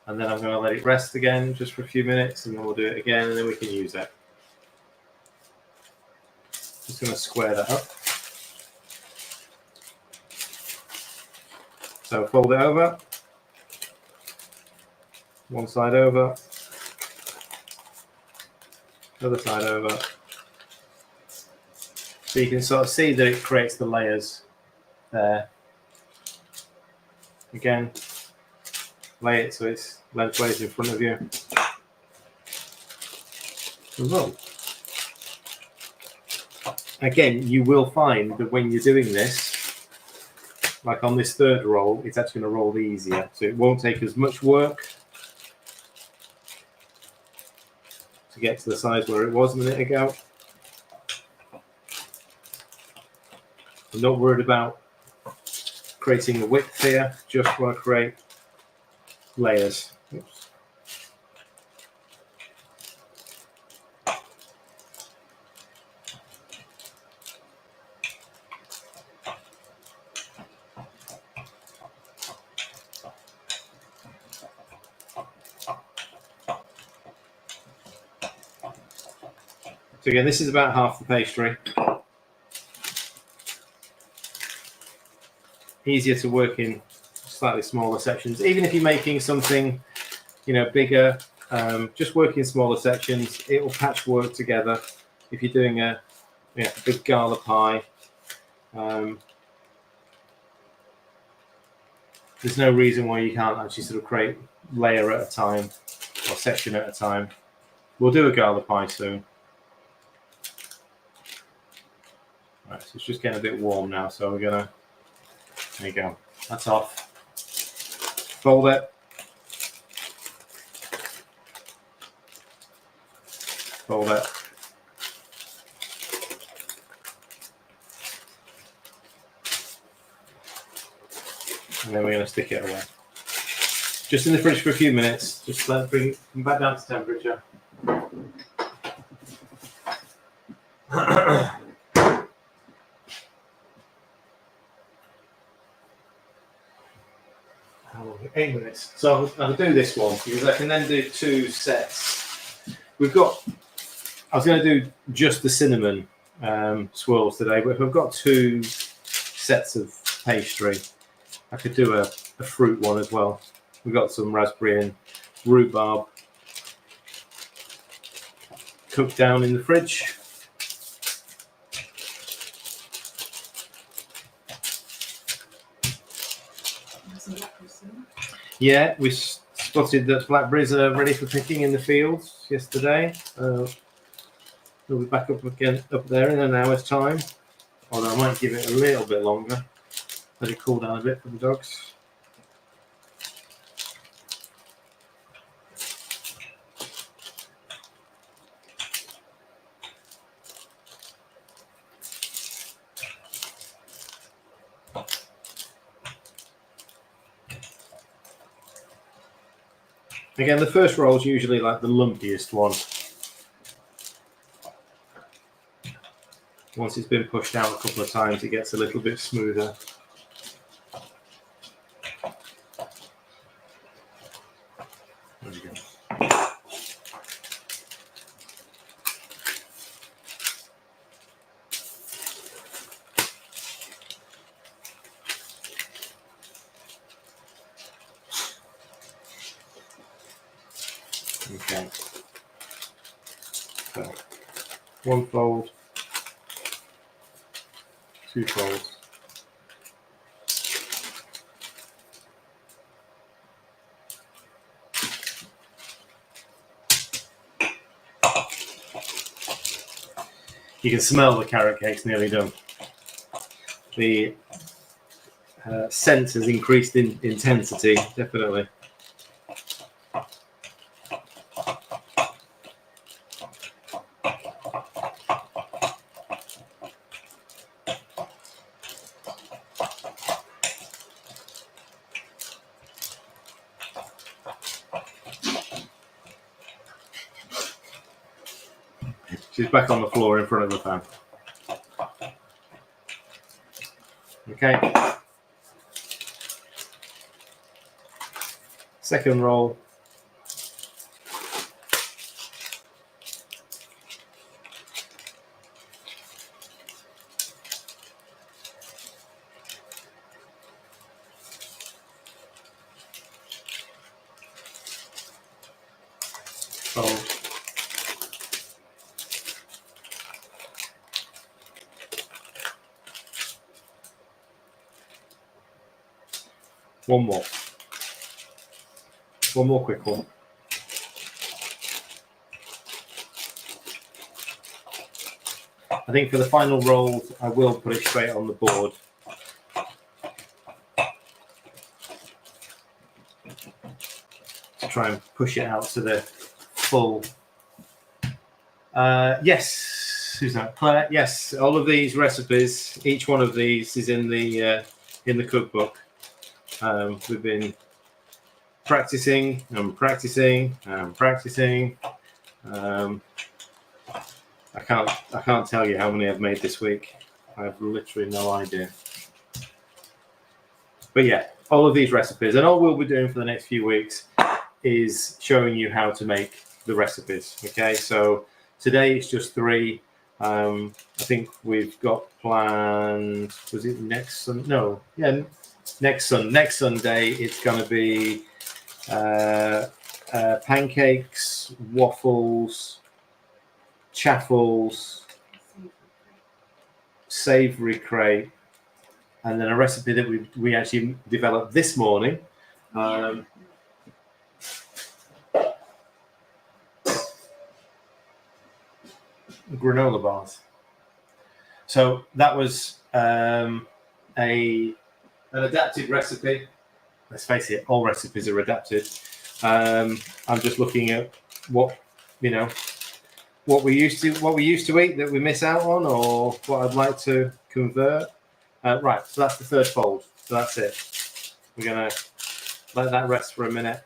and then I'm going to let it rest again just for a few minutes, and then we'll do it again, and then we can use it. Just going to square that up. So fold it over, one side over, other side over. So you can sort of see that it creates the layers there. Again, lay it so it's lengthways in front of you. And roll. Again, you will find that when you're doing this, like on this third roll, it's actually going to roll easier. So it won't take as much work to get to the size where it was a minute ago. I'm not worried about creating a width here, just want to create layers. Oops. So again, this is about half the pastry. Easier to work in slightly smaller sections. Even if you're making something, you know, bigger, just work in smaller sections. It will patchwork together. If you're doing a big gala pie, there's no reason why you can't actually sort of create layer at a time or section at a time. We'll do a gala pie soon. Right, so it's just getting a bit warm now, so we're gonna. There you go. That's off. Fold it. Fold it. and then we're going to stick it away. Just in the fridge for a few minutes. Just let it bring them back down to temperature. How long? 8 minutes. So I'll do this one because I can then do 2 sets. I was going to do just the cinnamon swirls today, but if I've got 2 sets of pastry, I could do a fruit one as well. We've got some raspberry and rhubarb cooked down in the fridge. Yeah, we spotted that blackberries are ready for picking in the fields yesterday. We'll be back up there in an hour's time. Although I might give it a little bit longer. Let it cool down a bit for the dogs. Again, the first roll is usually like the lumpiest one. Once it's been pushed out a couple of times, it gets a little bit smoother. There we go. Okay. So, 1 fold. 2 folds. You can smell the carrot cake's nearly done. The scent has increased in intensity, definitely. She's back on the floor in front of the fan. Okay. Second roll. Fold. One more quick one. I think for the final rolls, I will put it straight on the board. To try and push it out to the full. Yes, who's that? Claire. Yes, all of these recipes, each one of these is in the cookbook. We've been practicing and practicing and practicing. I can't tell you how many I've made this week. I have literally no idea. But yeah, all of these recipes, and all we'll be doing for the next few weeks is showing you how to make the recipes. Okay, so today it's just 3. I think we've got planned. Was it next Sunday? No, yeah. Next Sunday, it's going to be pancakes, waffles, chaffles, savoury crepe, and then a recipe that we actually developed this morning. Granola bars. So that was an adapted recipe. Let's face it, all recipes are adapted. I'm just looking at what we used to eat that we miss out on, or what I'd like to convert. Right, so that's the first fold. So that's it. We're going to let that rest for a minute.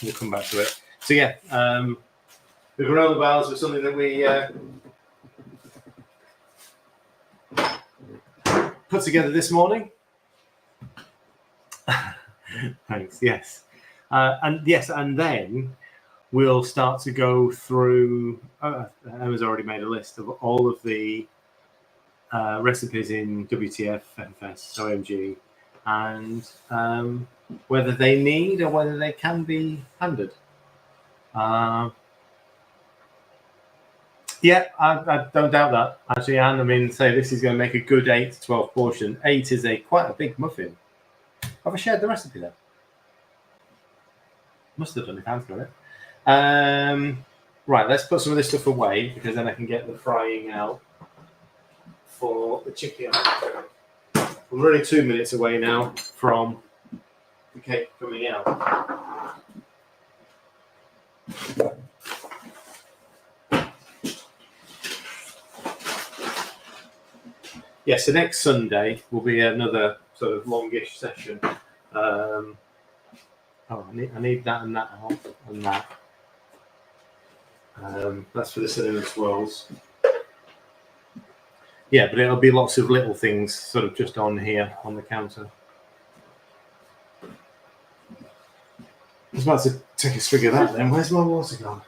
We'll come back to it. So yeah, the granola bars were something that we put together this morning. Thanks. Yes, and then we'll start to go through. Emma's already made a list of all of the recipes in WTF, FFS, OMG, and whether they need or whether they can be handed. Yeah, I don't doubt that, actually, Anne. I mean, say this is going to make a good 8 to 12 portion. 8 is quite a big muffin. Have I shared the recipe then? Must have done if Anne's got it. Right, let's put some of this stuff away because then I can get the frying out for the chicken. We're only 2 minutes away now from the cake coming out. Yeah, so next Sunday will be another sort of longish session. I need that and that out and that. That's for the cinnamon swirls. Yeah, but it'll be lots of little things sort of just on here on the counter. I was about to take a swig of that then. Where's my water gone?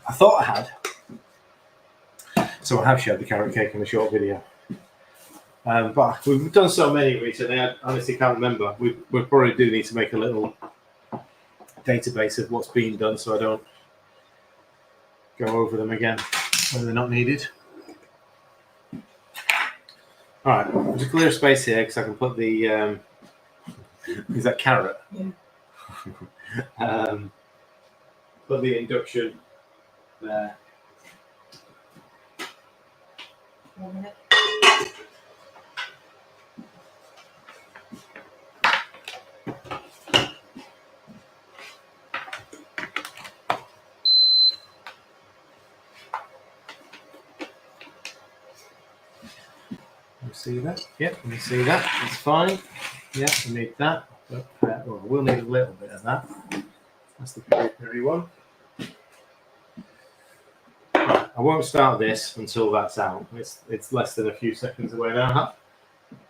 I thought I had. So I have shared the carrot cake in a short video. But we've done so many recently, I honestly can't remember. We probably do need to make a little database of what's been done so I don't go over them again when they're not needed. All right, I'll just clear a space here because I can put the... is that carrot? Yeah. Put the induction there. 1 minute. You see that? Yep, you see that. That's fine. Yep, we need that. Well, we'll need a little bit of that. That's the very one. Right, I won't start this until that's out. It's less than a few seconds away now.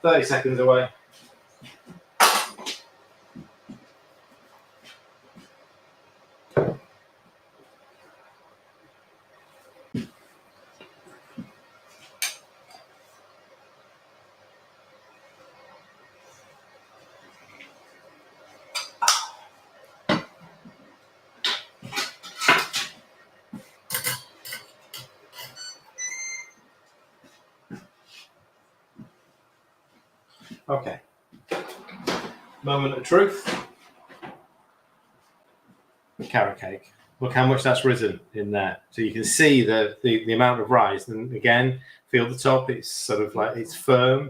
30 seconds away. Okay. Moment of truth. The carrot cake. Look how much that's risen in there. So you can see the amount of rise. And again, feel the top. It's sort of like it's firm.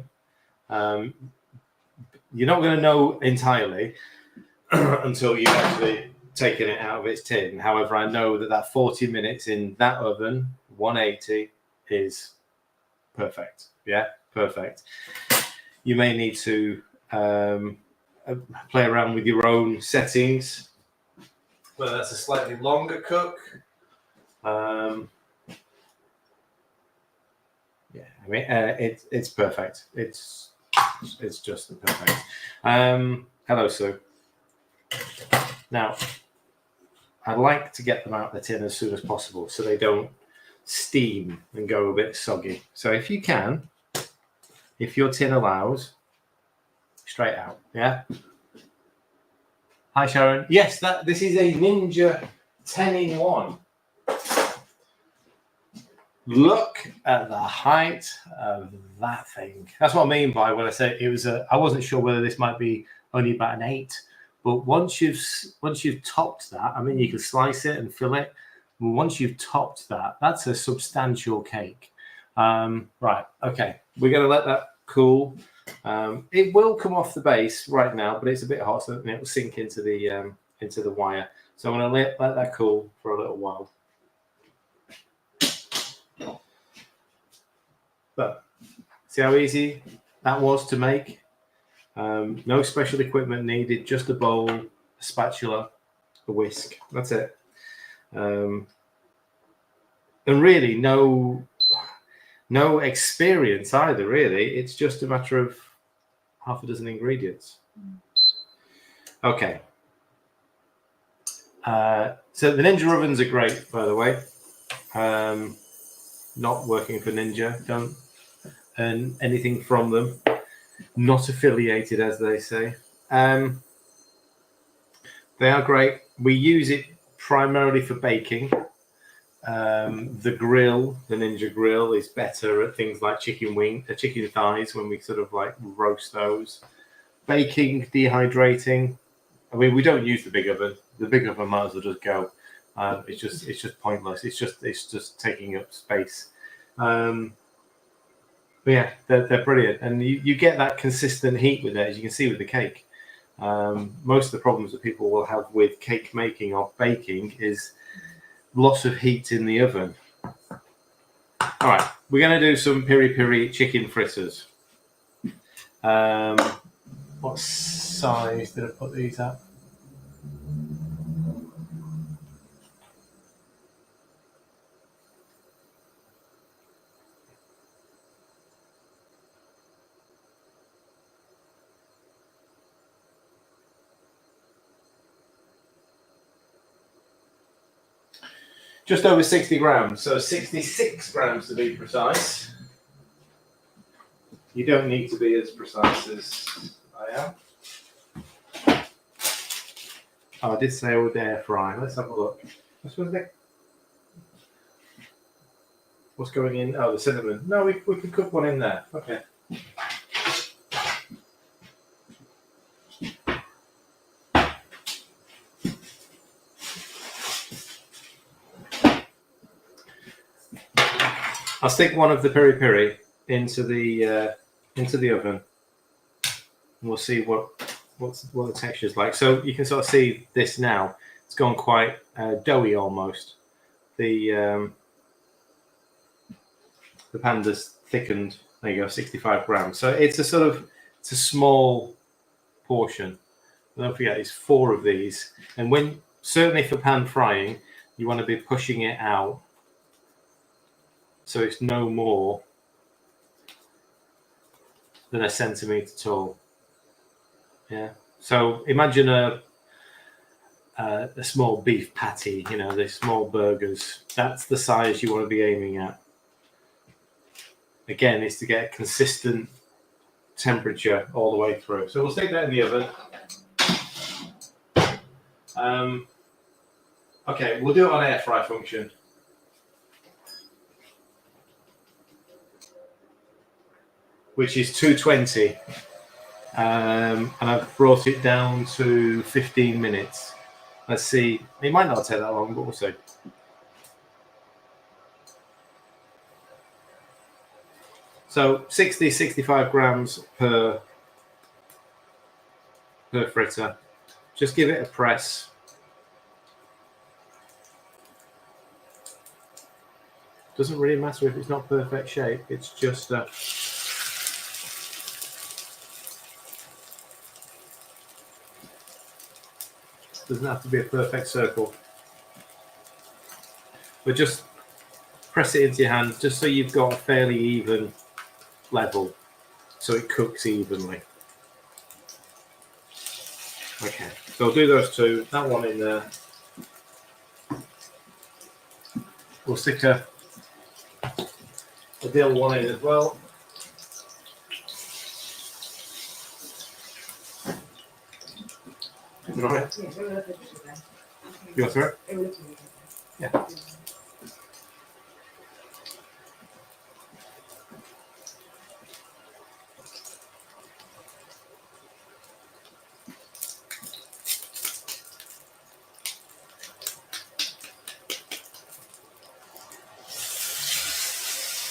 You're not going to know entirely until you've actually taken it out of its tin. However, I know that 40 minutes in that oven, 180, is perfect. Yeah, perfect. You may need to play around with your own settings, whether that's a slightly longer cook. Yeah, I mean, it's perfect. It's just perfect. Hello, Sue. Now, I'd like to get them out of the tin as soon as possible so they don't steam and go a bit soggy. So if you can, if your tin allows, straight out, yeah? Hi, Sharon. Yes, this is a Ninja 10-in-1. Look at the height of that thing. That's what I mean by when I said it was I wasn't sure whether this might be only about an 8, but once you've topped that, I mean, you can slice it and fill it. Well, once you've topped that, that's a substantial cake. Right, okay, we're going to let that cool. It will come off the base right now, but it's a bit hot, so it will sink into the wire. So I'm going to let that cool for a little while. But see how easy that was to make? No special equipment needed, just a bowl, a spatula, a whisk. That's it. And really, no experience either. Really, it's just a matter of half a dozen ingredients. Okay. So the Ninja ovens are great, by the way. Not working for Ninja, don't earn anything from them. Not affiliated, as they say. They are great. We use it primarily for baking. The grill, the Ninja grill, is better at things like chicken thighs when we sort of like roast those. Baking, dehydrating. I mean, we don't use the big oven. The big oven might as well just go. It's just pointless. It's just taking up space. But yeah, they're brilliant, and you get that consistent heat with it, as you can see with the cake. Most of the problems that people will have with cake making or baking is loss of heat in the oven. All right, we're going to do some piri piri chicken fritters. What size did I put these at? Just over 60 grams, so 66 grams to be precise. You don't need to be as precise as I am. Oh, I did say I would air fry. Let's have a look. What's going in? Oh, the cinnamon. No, we could cook one in there. Okay. I'll stick one of the piri piri into the oven. And we'll see what the texture is like. So you can sort of see this now. It's gone quite doughy almost. The Panda's thickened. There you go, 65 grams. So it's a small portion. Don't forget, it's 4 of these. And certainly for pan frying, you want to be pushing it out. So it's no more than a centimetre tall. Yeah. So imagine a small beef patty, the small burgers. That's the size you want to be aiming at. Again, it's to get a consistent temperature all the way through. So we'll stick that in the oven. Okay, we'll do it on air fry function. Which is 220. And I've brought it down to 15 minutes. Let's see. It might not take that long, but we'll see. So 65 grams per fritter. Just give it a press. Doesn't really matter if it's not perfect shape. It's just doesn't have to be a perfect circle, but just press it into your hand just so you've got a fairly even level, so it cooks evenly. Okay, so I'll do those 2. That one in there. We'll stick a dill one in as well. Right. You want to it? Yeah.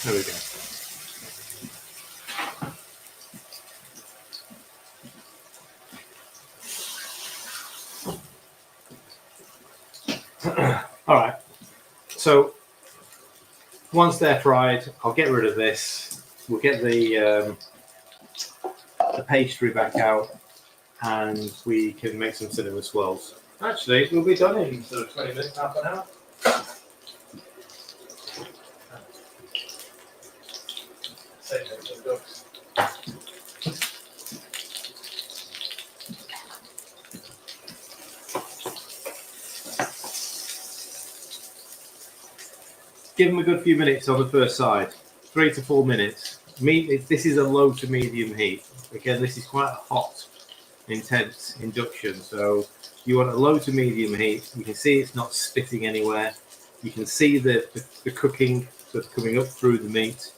There we go. All right. So once they're fried, I'll get rid of this. We'll get the pastry back out, and we can make some cinnamon swirls. Actually, we'll be done in sort of 20 minutes, half an hour. Give them a good few minutes on the first side, 3 to 4 minutes. This is a low to medium heat. Again, this is quite a hot, intense induction, so you want a low to medium heat. You can see it's not spitting anywhere. You can see the cooking sort of coming up through the meat.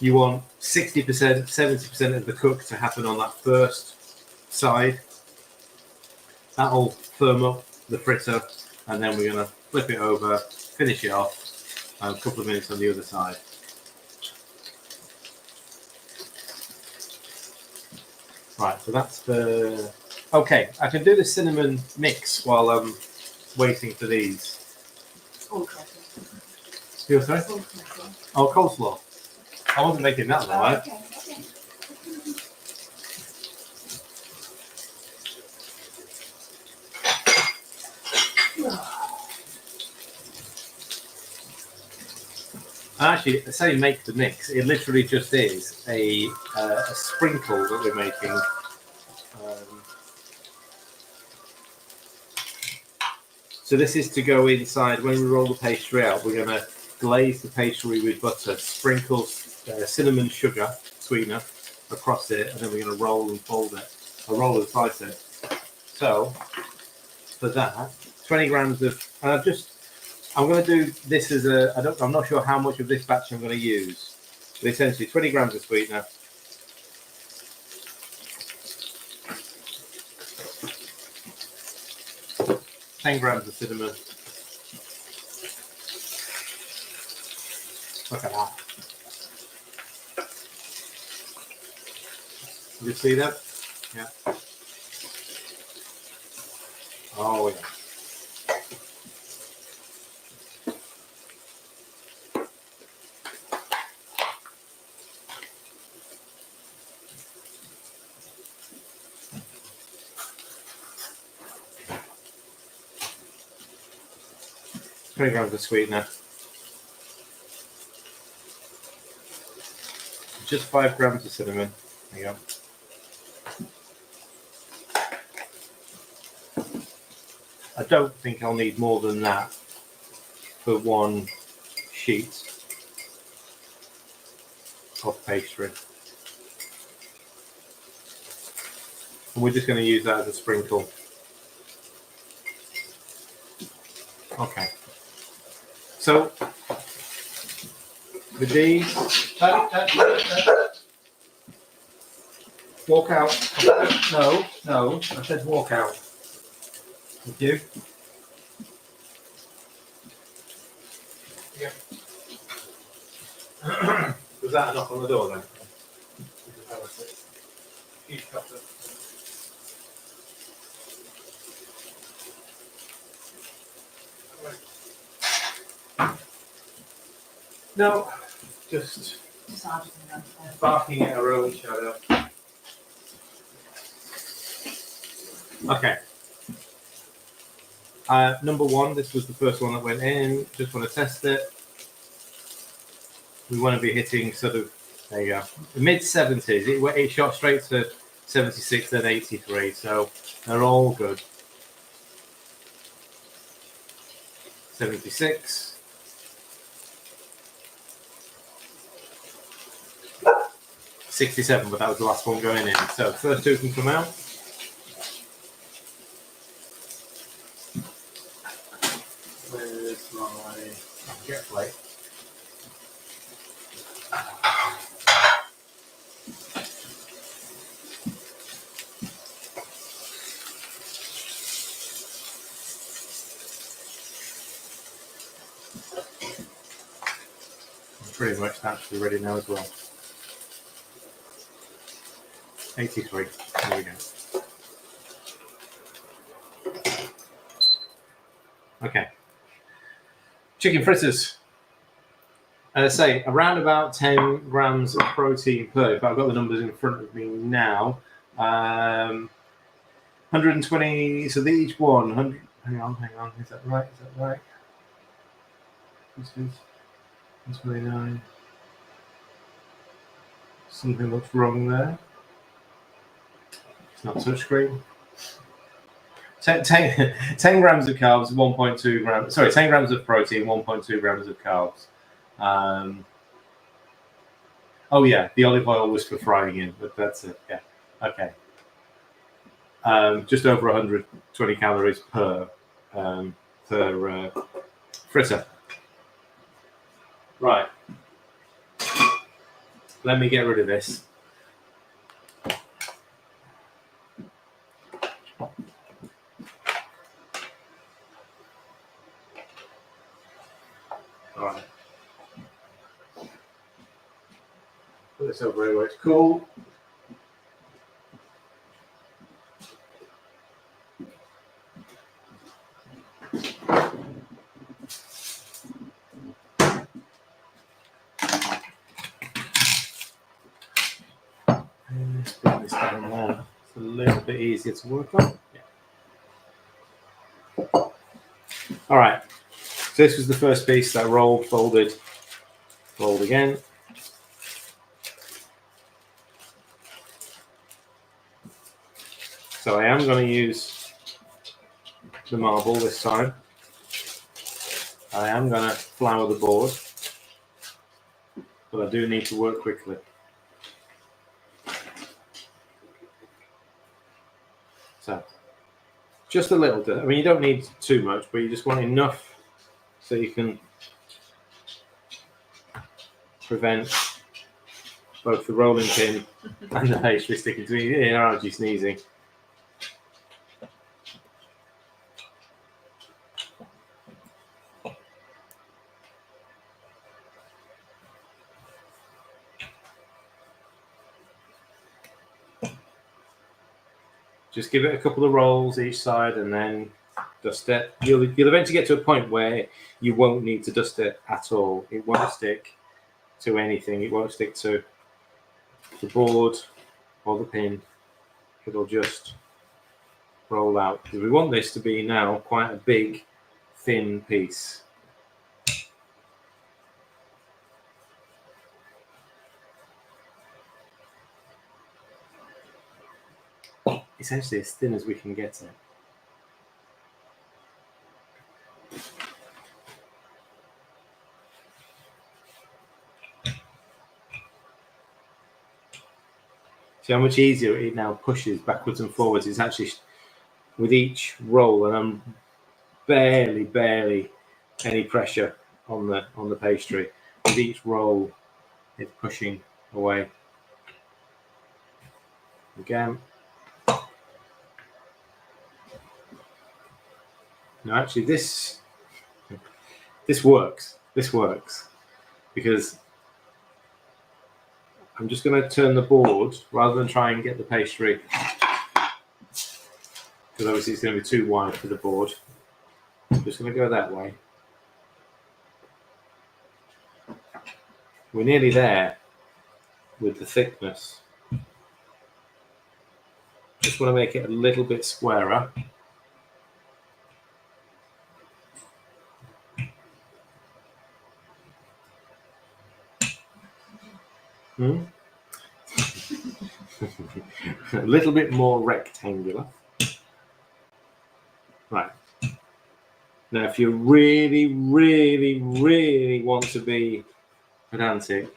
You want 60%, 70% of the cook to happen on that first side. That'll firm up the fritter, and then we're going to flip it over, finish it off, and a couple of minutes on the other side. Right, so that's the... Okay, I can do the cinnamon mix while I'm waiting for these. You're sorry? Oh, coleslaw. I wasn't making that though, right? Okay. Actually, I say make the mix. It literally just is a sprinkle that we're making. So this is to go inside. When we roll the pastry out, we're going to glaze the pastry with butter, sprinkle cinnamon sugar sweetener across it, and then we're going to roll and fold it, or roll and slice it. So for that, 20 grams of, I'm going to do this as I'm not sure how much of this batch I'm going to use, but essentially 20 grams of sweetener, 10 grams of cinnamon. Look at that. You see that? Yeah. Oh, yeah. Three grams of sweetener. Just 5 grams of cinnamon. There you go. I don't think I'll need more than that for one sheet of pastry. And we're just going to use that as a sprinkle. Okay. So with these, walk out. No, I said walk out. Thank you. Yeah. Was that a knock on the door then? No, just barking at our own shadow. Okay. Number one, this was the first one that went in. Just want to test it. We want to be hitting sort of, there you go, the mid 70s. It shot straight to 76, then 83. So they're all good. 76. 67, but that was the last one going in. So first two can come out. Where's my get plate? pretty much actually ready now as well. 83. There we go. Okay. Chicken fritters. Say around about 10 grams of protein per. If I've got the numbers in front of me now, 120. So each one. 100, hang on. Is that right? This is 129. Something looks wrong there. It's not touchscreen. 10 grams of carbs, 1.2 grams. Sorry, 10 grams of protein, 1.2 grams of carbs. Oh yeah, the olive oil was for frying in, but that's it. Yeah, okay. Just over 120 calories per fritter. Right. Let me get rid of this. All right. Put this over here where it's cool. Let's put this down there. It's a little bit easier to work on. Yeah. All right. So this was the first piece that rolled, folded, fold again. So I am going to use the marble this time. I am going to flour the board, but I do need to work quickly. So just a little bit. I mean, you don't need too much, but you just want enough so you can prevent both the rolling pin and the pastry sticking to me. Yeah, aren't you sneezing? Just give it a couple of rolls each side and then dust it. You'll eventually get to a point where you won't need to dust it at all. It won't stick to anything. It won't stick to the board or the pin. It'll just roll out. Because we want this to be now quite a big, thin piece. Essentially as thin as we can get it. See how much easier it now pushes backwards and forwards. It's actually with each roll, and I'm barely any pressure on the pastry. With each roll, it's pushing away. Again. No, actually, this works. This works because I'm just going to turn the board rather than try and get the pastry, because obviously it's going to be too wide for the board. I'm just going to go that way. We're nearly there with the thickness. Just want to make it a little bit squarer. A little bit more rectangular. Right. Now, if you really want to be pedantic,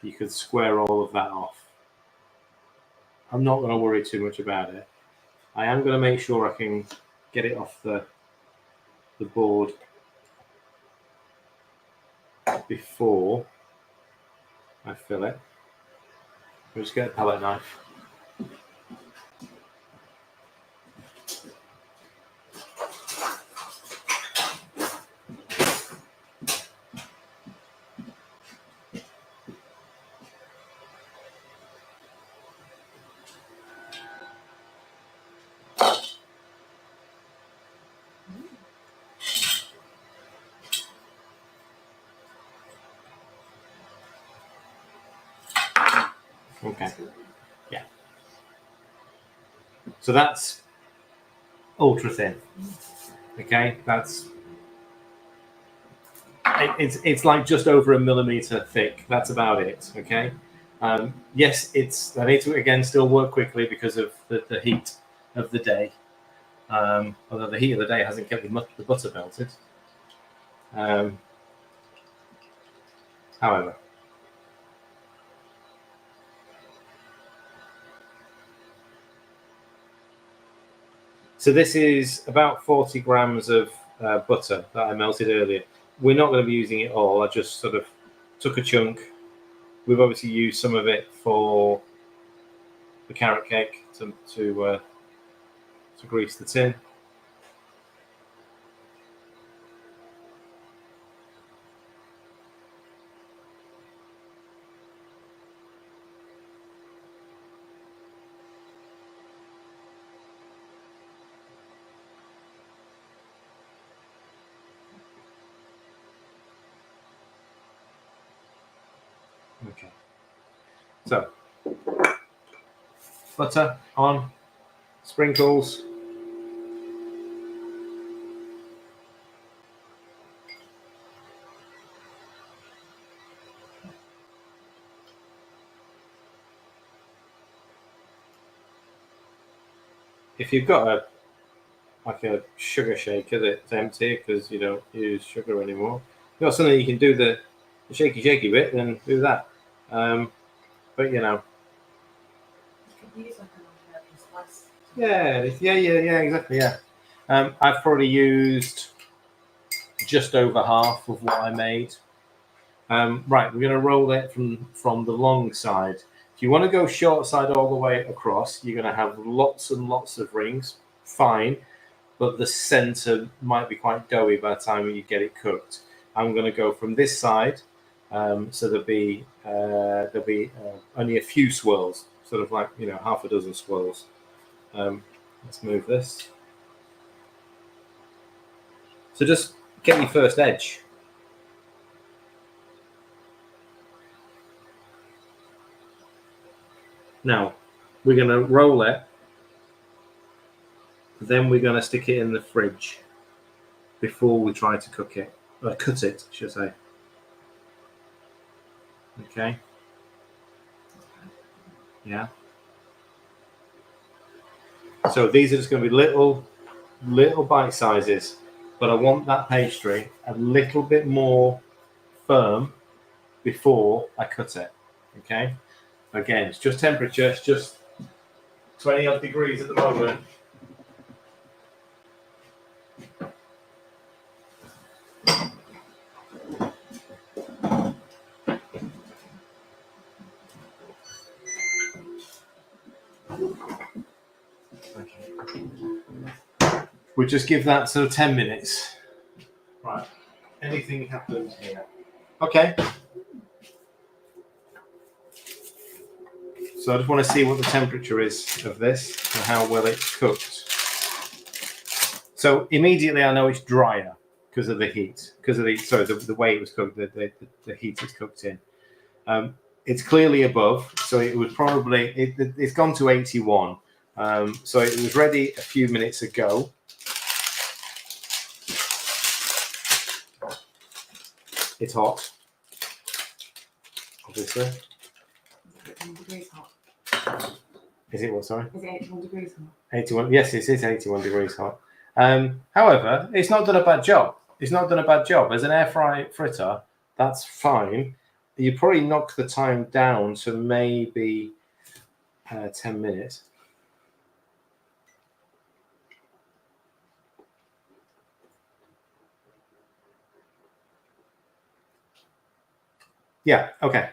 you could square all of that off. I'm not going to worry too much about it. I am going to make sure I can get it off the board before I fill it. I'll just get a palette knife. Okay. Yeah. So that's ultra thin. Okay, it's like just over 1 millimeter thick. That's about it. Okay. Yes, I need to again still work quickly because of the heat of the day. Although the heat of the day hasn't kept the butter melted. However, so this is about 40 grams of butter that I melted earlier. We're not going to be using it all. I just sort of took a chunk. We've obviously used some of it for the carrot cake to grease the tin. Okay. So, butter on, sprinkles. If you've got a sugar shaker that's empty because you don't use sugar anymore, you've got something you can do the shaky bit, then do that. But you know. You could use like an American slice. Yeah, exactly, yeah. I've probably used just over half of what I made. Right, we're going to roll it from the long side. If you want to go short side all the way across, you're going to have lots and lots of rings. Fine, but the center might be quite doughy by the time you get it cooked. I'm going to go from this side, so there'll be only a few swirls, sort of like half a dozen swirls. Let's move this. So just get your first edge. Now we're going to roll it. Then we're going to stick it in the fridge before we try to cook it, or cut it, I should say. Okay. Yeah. So these are just going to be little bite sizes, but I want that pastry a little bit more firm before I cut it. Okay. Again, it's just temperature. It's just 20 odd degrees at the moment. We'll just give that sort of 10 minutes. Right. Anything happens here? Okay. So I just want to see what the temperature is of this and how well it's cooked. So immediately I know it's drier because of the heat, the way it was cooked, the heat it's cooked in. It's clearly above, so it was probably it's gone to 81. So it was ready a few minutes ago. It's hot, obviously. 81 degrees hot. Is it what? Sorry. Is it 81 degrees hot? 81. Yes, it is 81 degrees hot. However, it's not done a bad job. It's not done a bad job as an air fry fritter. That's fine. You probably knock the time down to maybe 10 minutes. Yeah, okay.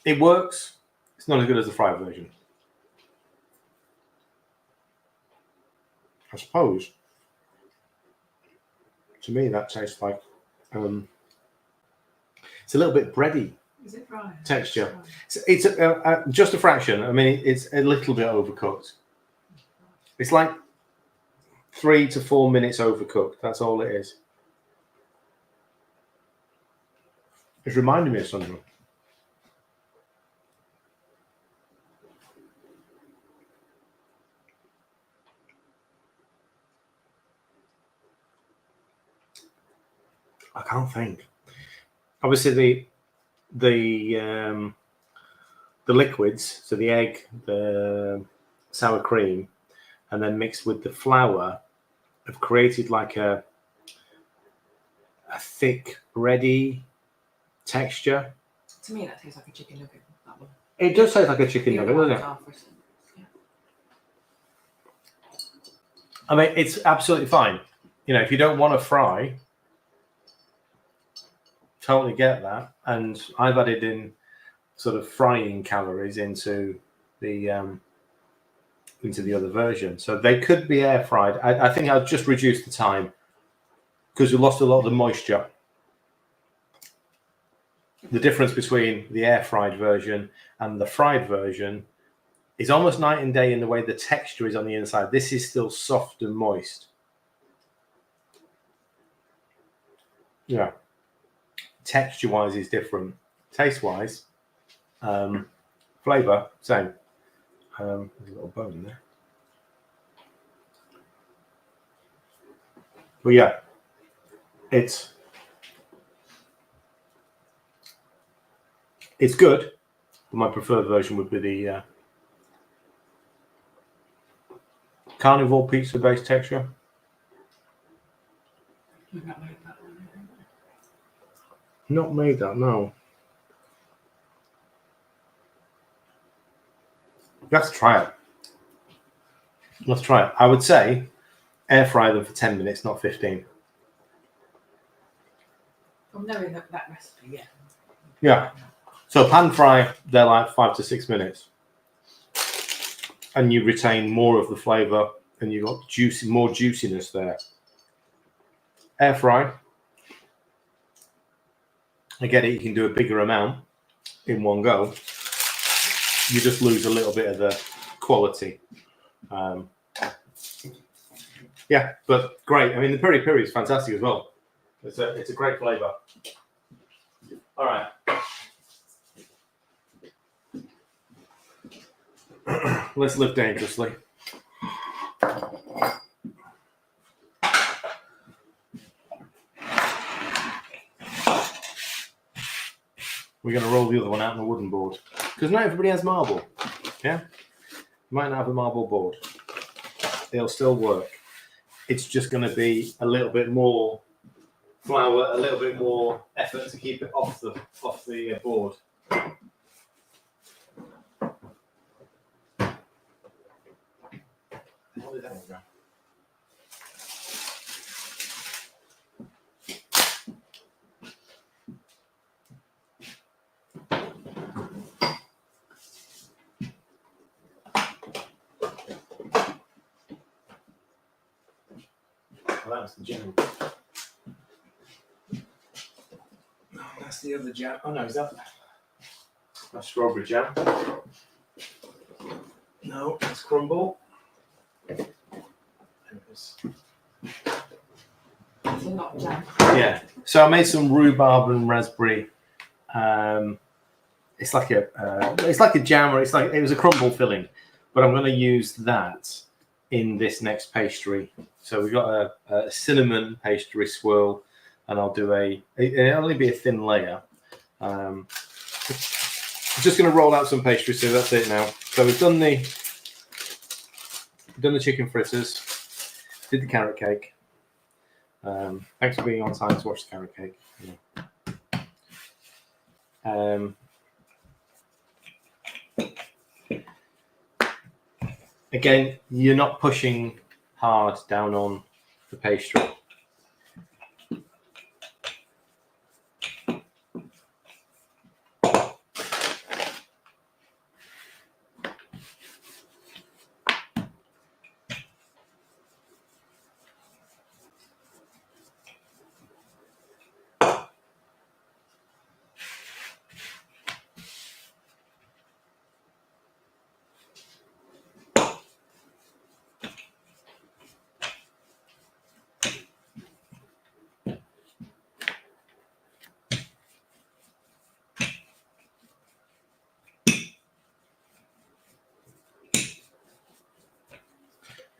It works. It's not as good as the fried version. I suppose. To me, that tastes like it's a little bit bready. Is it dry? Texture. It's just a fraction. I mean, it's a little bit overcooked. It's like 3 to 4 minutes overcooked. That's all it is. It's reminding me of something. I can't think. Obviously, the liquids, so the egg, the sour cream, and then mixed with the flour, have created like a thick, bready texture. To me, that tastes like a chicken nugget. That one. It does taste like a chicken The other nugget, ones doesn't it? are Fritters. Yeah. I mean, it's absolutely fine. You know, if you don't want to fry, totally get that. And I've added in sort of frying calories into the other version, so they could be air fried. I think I'll just reduce the time because we lost a lot of the moisture. The difference between the air fried version and the fried version is almost night and day in the way the texture is on the inside. This is still soft and moist. Yeah. Texture wise is different. Taste wise, flavor, same. There's a little bone in there. But yeah, it's good, but my preferred version would be the carnivore pizza based texture. We've not made that one. Not made that, no. Let's try it. Let's try it. I would say air fry them for 10 minutes, not 15. From knowing that recipe, yeah. Yeah. So pan fry, they're like 5 to 6 minutes. And you retain more of the flavour and you've got more juiciness there. Air fry, I get it, you can do a bigger amount in one go. You just lose a little bit of the quality. Yeah, but great. I mean, the peri peri is fantastic as well. It's a great flavour. All right. Let's live dangerously. We're going to roll the other one out on a wooden board. Because not everybody has marble. Yeah? You might not have a marble board. It'll still work. It's just going to be a little bit more flour, a little bit more effort to keep it off the board. What did that one go? Well, that's the jam. No, that's the other jam. Oh no, is that strawberry jam? No, it's crumble. There it is. It's a lot of jam. Yeah. So I made some rhubarb and raspberry. It's like a jam, or it was a crumble filling, but I'm going to use that in this next pastry. So we've got a cinnamon pastry swirl, and I'll do it'll only be a thin layer. I'm just going to roll out some pastry, so that's it now. So we've done the chicken fritters, did the carrot cake. Thanks for being on time to watch the carrot cake. Yeah. Again, you're not pushing hard down on the pastry.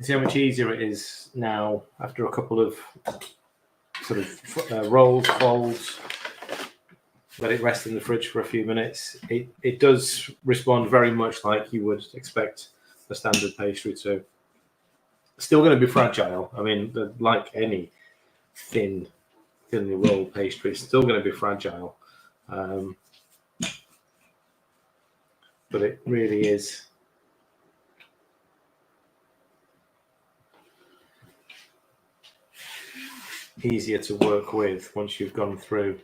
See how much easier it is now after a couple of sort of rolls, folds, let it rest in the fridge for a few minutes. It does respond very much like you would expect a standard pastry to. Still going to be fragile. I mean, like any thinly rolled pastry, it's still going to be fragile. But it really is easier to work with once you've gone through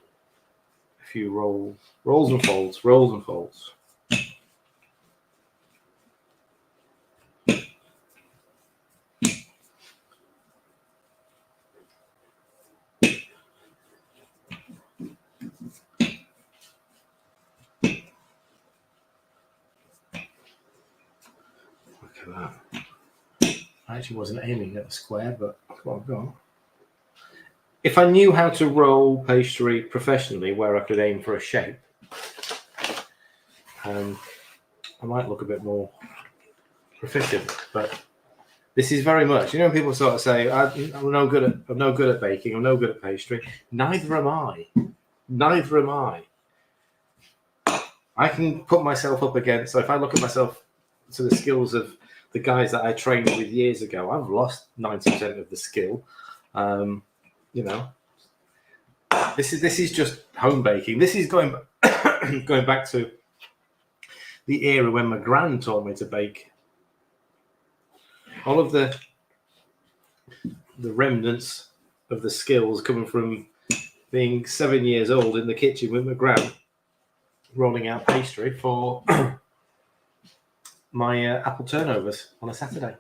a few rolls and folds. Look at that. I actually wasn't aiming at the square, but that's what I've got. If I knew how to roll pastry professionally, where I could aim for a shape, I might look a bit more proficient. But this is very much, when people sort of say, "I'm no good at baking. I'm no good at pastry." Neither am I. I can put myself up against. So if I look at myself to the skills of the guys that I trained with years ago, I've lost 90% of the skill. This is just home baking. This is going back to the era when my gran taught me to bake. All of the remnants of the skills coming from being 7 years old in the kitchen with my gran, rolling out pastry for my apple turnovers on a Saturday.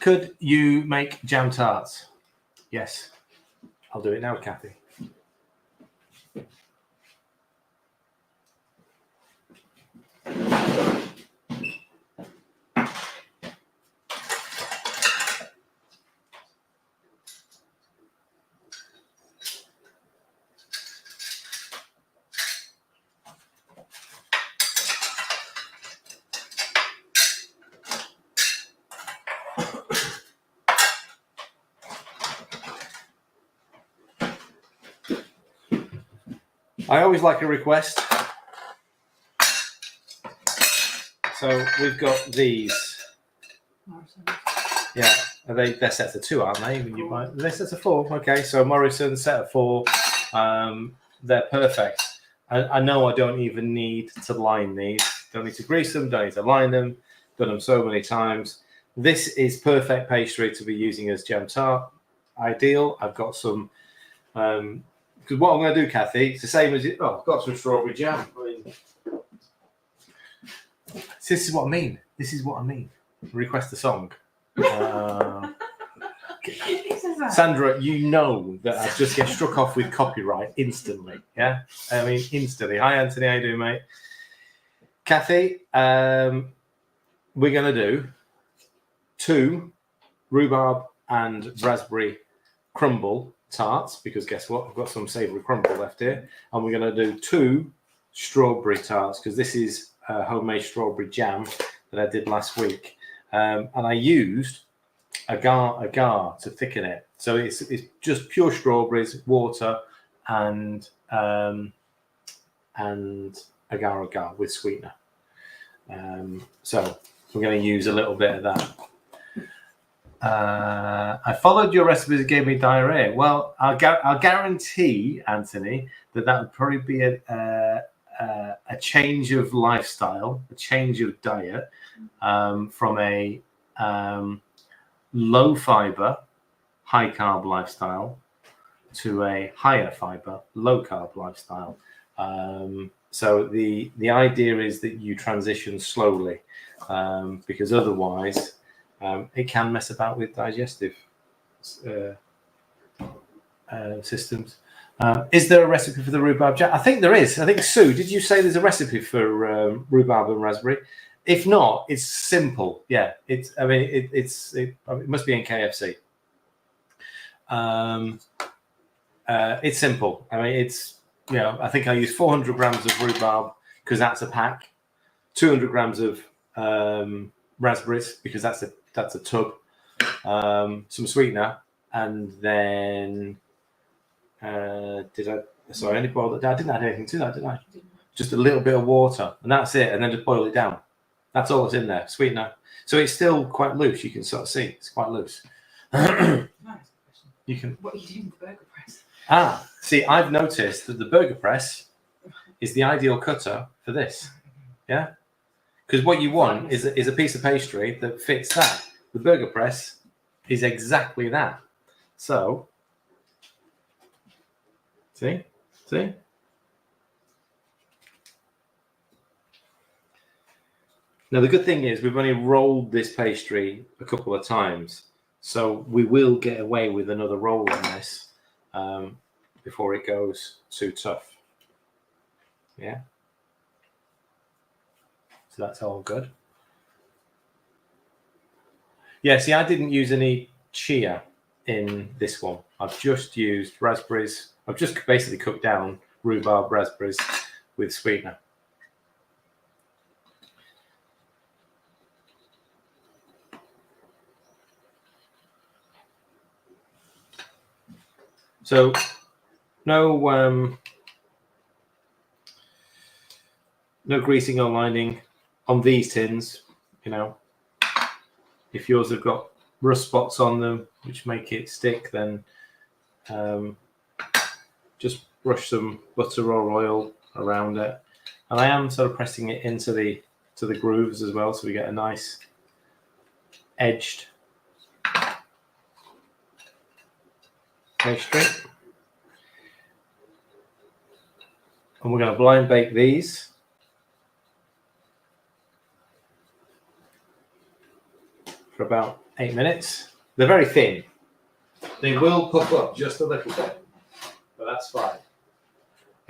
Could you make jam tarts? Yes. I'll do it now, Kathy. I always like a request. So we've got these. Yeah, they're set to 2, aren't they? They're set to 4. Okay, so Morrison set at 4. They're perfect. I know I don't even need to line these. Don't need to grease them. Don't need to line them. Done them so many times. This is perfect pastry to be using as jam tart. Ideal. I've got some. Because what I'm going to do, Kathy, it's the same as it. Oh, I've got some strawberry jam. This is what I mean. Request a song. Sandra, you know that I just get struck off with copyright instantly. Yeah, I mean instantly. Hi, Anthony. How you doing, mate? Kathy, we're going to do 2 rhubarb and raspberry crumble tarts, because guess what? I've got some savoury crumble left here. And we're going to do 2 strawberry tarts, because this is homemade strawberry jam that I did last week. And I used agar to thicken it. So it's just pure strawberries, water, and agar with sweetener. So we're going to use a little bit of that. I followed your recipes. It gave me diarrhea. Well, I'll guarantee, Anthony, that would probably be a change of lifestyle, a change of diet, from a low fiber, high carb lifestyle to a higher fiber, low carb lifestyle. So the idea is that you transition slowly, because otherwise it can mess about with digestive systems. Is there a recipe for the rhubarb jam? I think there is. I think, Sue, did you say there's a recipe for rhubarb and raspberry? If not, it's simple. Yeah, it must be in KFC. It's simple. I mean, I think I use 400 grams of rhubarb because that's a pack, 200 grams of raspberries because that's a tub, some sweetener, and then I only boiled it down. I didn't add anything to that, did I? Just a little bit of water, and that's it, and then just boil it down. That's all that's in there, sweetener. So it's still quite loose. You can sort of see it's quite loose. You can. What are you doing with the burger press? See, I've noticed that the burger press is the ideal cutter for this. Yeah, because what you want is a piece of pastry that fits that. The burger press is exactly that. So, see. Now, the good thing is we've only rolled this pastry a couple of times, so we will get away with another roll on this before it goes too tough. Yeah. So that's all good. Yeah, see, I didn't use any chia in this one. I've just used raspberries. I've just basically cooked down rhubarb raspberries with sweetener. So no greasing or lining on these tins. You know, if yours have got rust spots on them which make it stick, then just brush some butter or oil around it. And I am sort of pressing it into the grooves as well, so we get a nice edged pastry. And we're going to blind bake these for about 8 minutes. They're very thin. They will puff up just a little bit, but that's fine.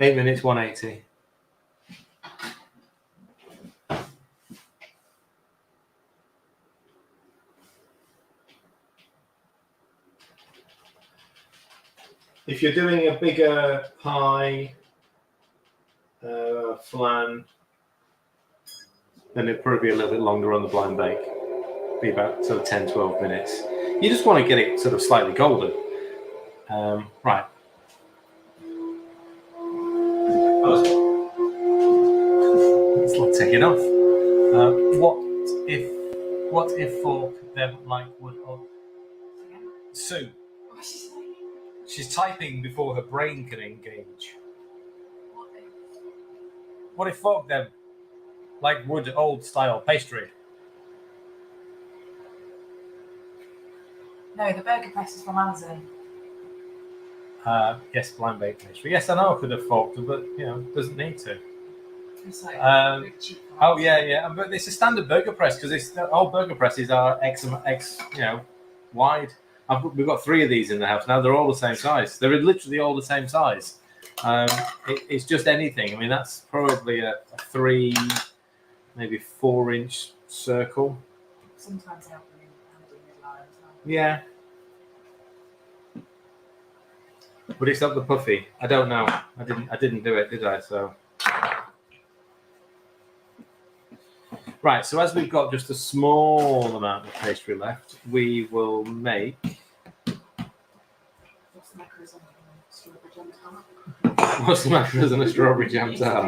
8 minutes, 180. If you're doing a bigger pie, flan, then it'd probably be a little bit longer on the blind bake. Be about sort of 10, 12 minutes. You just want to get it sort of slightly golden. Right. It's not taking off. What if fork them like wood or Sue? She's typing before her brain can engage. What if fork them like wood old style pastry? No, the burger press is from Amazon. Yes, blind baked pastry. Yes, I know I could have forked them, but doesn't need to. It's like cheap. Oh yeah, but it's a standard burger press because all burger presses are X wide. We've got 3 of these in the house now. They're all the same size. They're literally all the same size. It's just anything. I mean, that's probably a 3, maybe 4-inch circle. Sometimes help them in midline as well. Yeah. But it's not the puffy. I don't know. I didn't do it, did I? So. Right, so as we've got just a small amount of pastry left, we will make. What's the macros on a strawberry jam tart? What's the macros on a strawberry jam tart?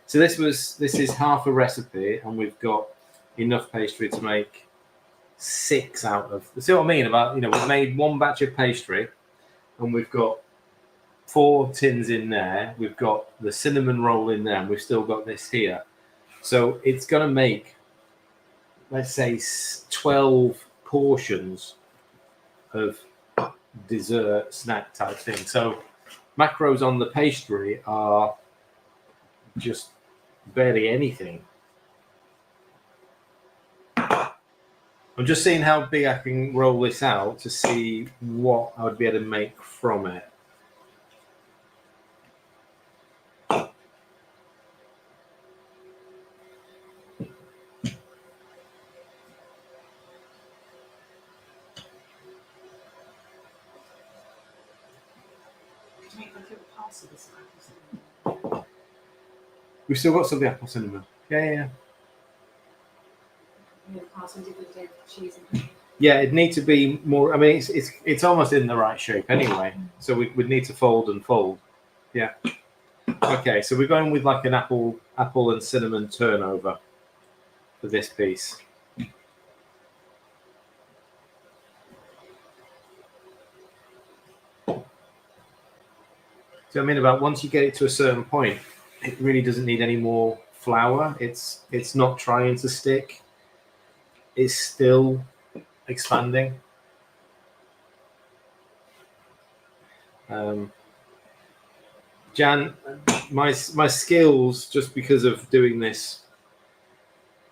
So this is half a recipe, and we've got enough pastry to make 6 out of. See what I mean? About we've made 1 batch of pastry, and we've got 4 tins in there. We've got the cinnamon roll in there, and we've still got this here. So it's going to make, let's say, 12 portions of dessert snack type thing. So macros on the pastry are just barely anything. I'm just seeing how big I can roll this out to see what I would be able to make from it. We've still got some of the apple cinnamon. Yeah. Yeah, Oh, so did we do cheese and cream? Yeah, it needs to be more. I mean, it's almost in the right shape anyway. So we'd need to fold and fold. Yeah. Okay, so we're going with like an apple and cinnamon turnover for this piece. So I mean, about once you get it to a certain point, it really doesn't need any more flour. It's not trying to stick. It's still expanding. Jan, my skills, just because of doing this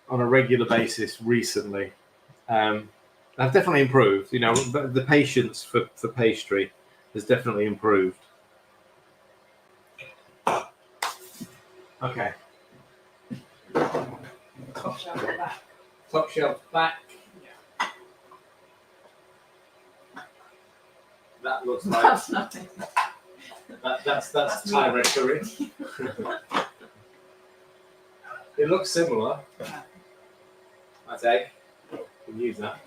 on a regular basis recently, have definitely improved. You know, the patience for pastry has definitely improved. Okay. Top shelf back. Top shelf back. Yeah. That looks like That's nothing. that's That's Thai me. red curry. It looks similar. Yeah. That's egg. You can use that.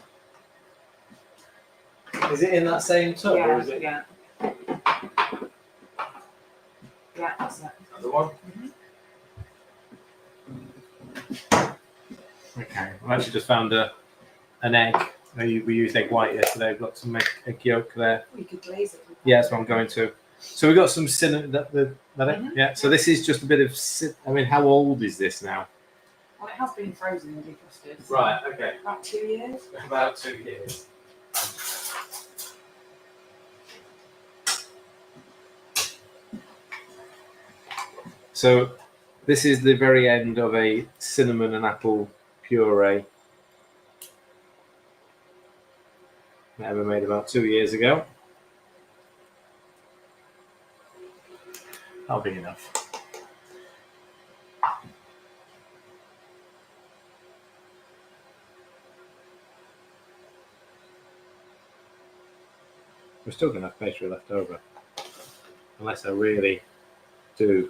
Is it in that same tub or is it Yeah. Yeah, that's it. another one? Mm-hmm. Okay. I've actually just found an egg. We used egg white yesterday. I've got some egg yolk there. We could glaze it. Yeah, that's what I'm going to. So we've got some cinnamon. That it? Yeah. So this is just a bit of. I mean, how old is this now? Well, it has been frozen and defrosted. So Right. Okay. About 2 years. About 2 years. So this is the very end of a cinnamon and apple puree that I made about 2 years ago. That'll be enough. We're still going to have pastry left over, unless I really do.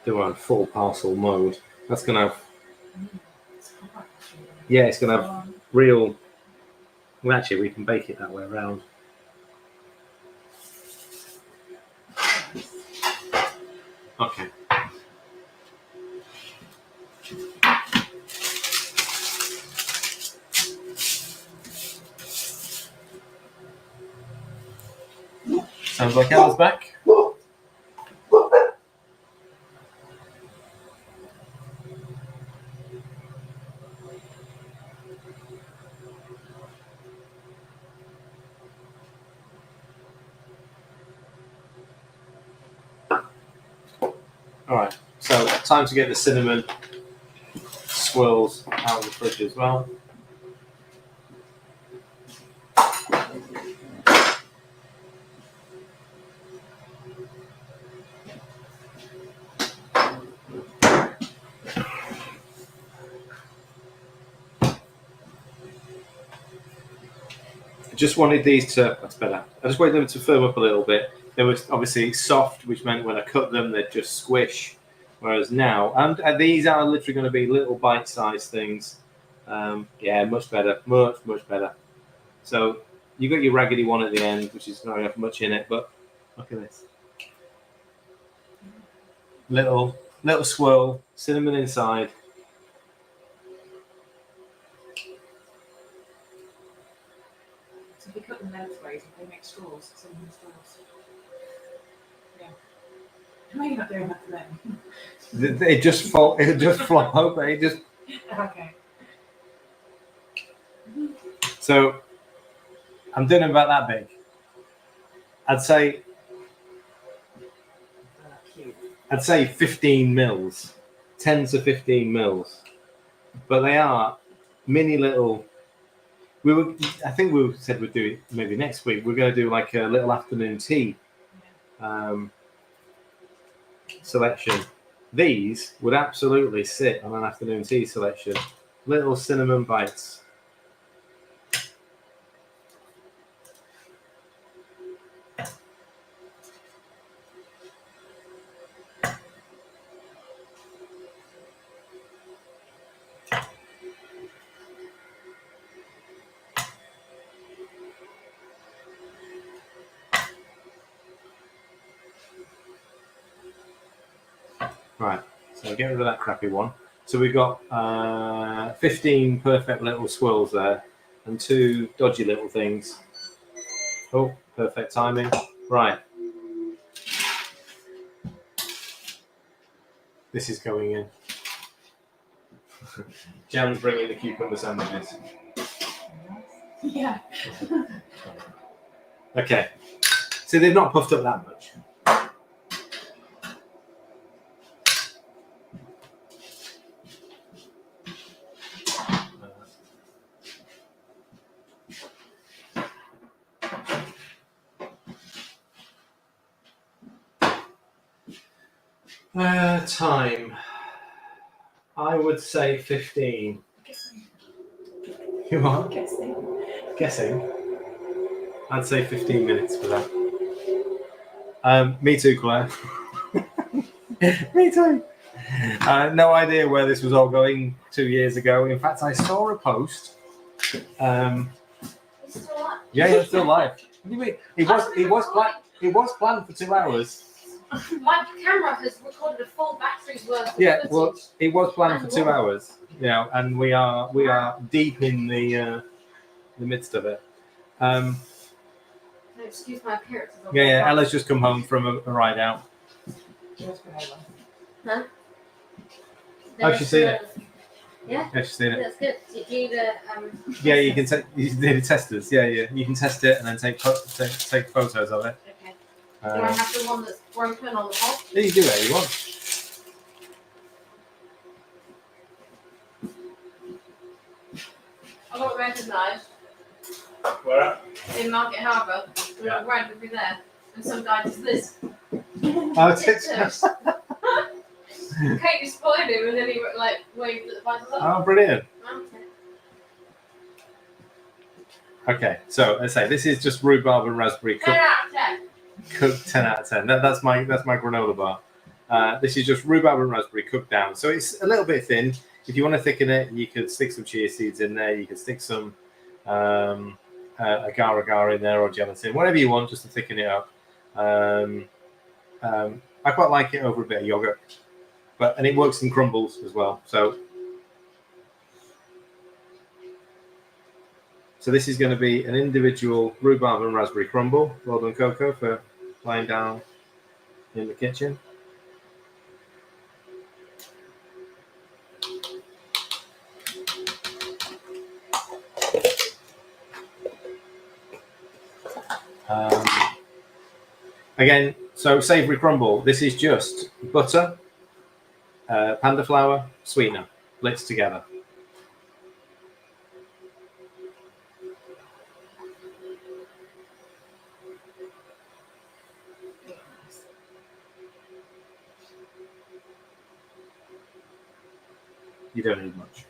On full parcel mode. That's going to have. Yeah, it's going to have real. Well, actually, we can bake it that way around. Okay. Sounds like Ella's back. All right, so time to get the cinnamon swirls out of the fridge as well. I just wanted these to, that's better. I just wanted them to firm up a little bit. They were obviously soft, which meant when I cut them, they'd just squish. Whereas now, and these are literally going to be little bite-sized things. Yeah, much better, much better. So you got your raggedy one at the end, which is not have much in it, but look at this. Little swirl, cinnamon inside. So if we cut them lengthways, they make straws, cinnamon straws. Yeah. Why are you not doing that for them? It just fall. It just flop over. It just. Okay. So I'm doing about that big. I'd say. Cute. I'd say 15 mils, 10 to 15 mils, but they are mini little. I think we said we'd do it maybe next week. We're going to do like a little afternoon tea selection. These would absolutely sit on an afternoon tea selection. Little cinnamon bites. Right, so get rid of that crappy one. So we've got 15 perfect little swirls there and 2 dodgy little things. Oh, perfect timing. Right. This is going in. Jan's bringing the cucumber sandwiches. Yeah. Okay. So they've not puffed up that much. Time. I would say 15. Guessing. You are? Guessing. I'd say 15 minutes for that. Me too, Claire. Me too. No idea where this was all going 2 years ago. In fact, I saw a post. It's still up. Yeah, it's still live. What do you mean? It was planned for 2 hours. My camera has recorded a full battery's worth of Yeah, footage. well, it was planned for 2 hours. You know, and we are deep in the midst of it. Excuse my appearance. Yeah, Ella's just come home from a ride out. Huh? Oh, she's seen it. Yeah? Yeah, she's seen it. That's good. Did you Yeah, you can you do the testers. Yeah, you can test it and then take photos of it. Okay. Do I have the one that's broken on the top? Yeah, you do whatever you want. I got recognised Where at? in Market Harbour. We Yeah. were right over there. And some guy does this. Oh, it's Pictures. Katie spotted him and then he like waved at the bike. Oh, brilliant. Okay. Okay, so let's say this is just rhubarb and raspberry 10 out of 10. cooked 10 out of 10. That's my granola bar. This is just rhubarb and raspberry cooked down. So it's a little bit thin. If you want to thicken it, you could stick some chia seeds in there. You could stick some agar-agar in there or gelatin, whatever you want, just to thicken it up. I quite like it over a bit of yogurt, and it works in crumbles as well. So this is going to be an individual rhubarb and raspberry crumble. Well done, Coco, for lying down in the kitchen. Again, so savoury crumble. This is just butter, panda flour, sweetener, blitzed together. You don't need much.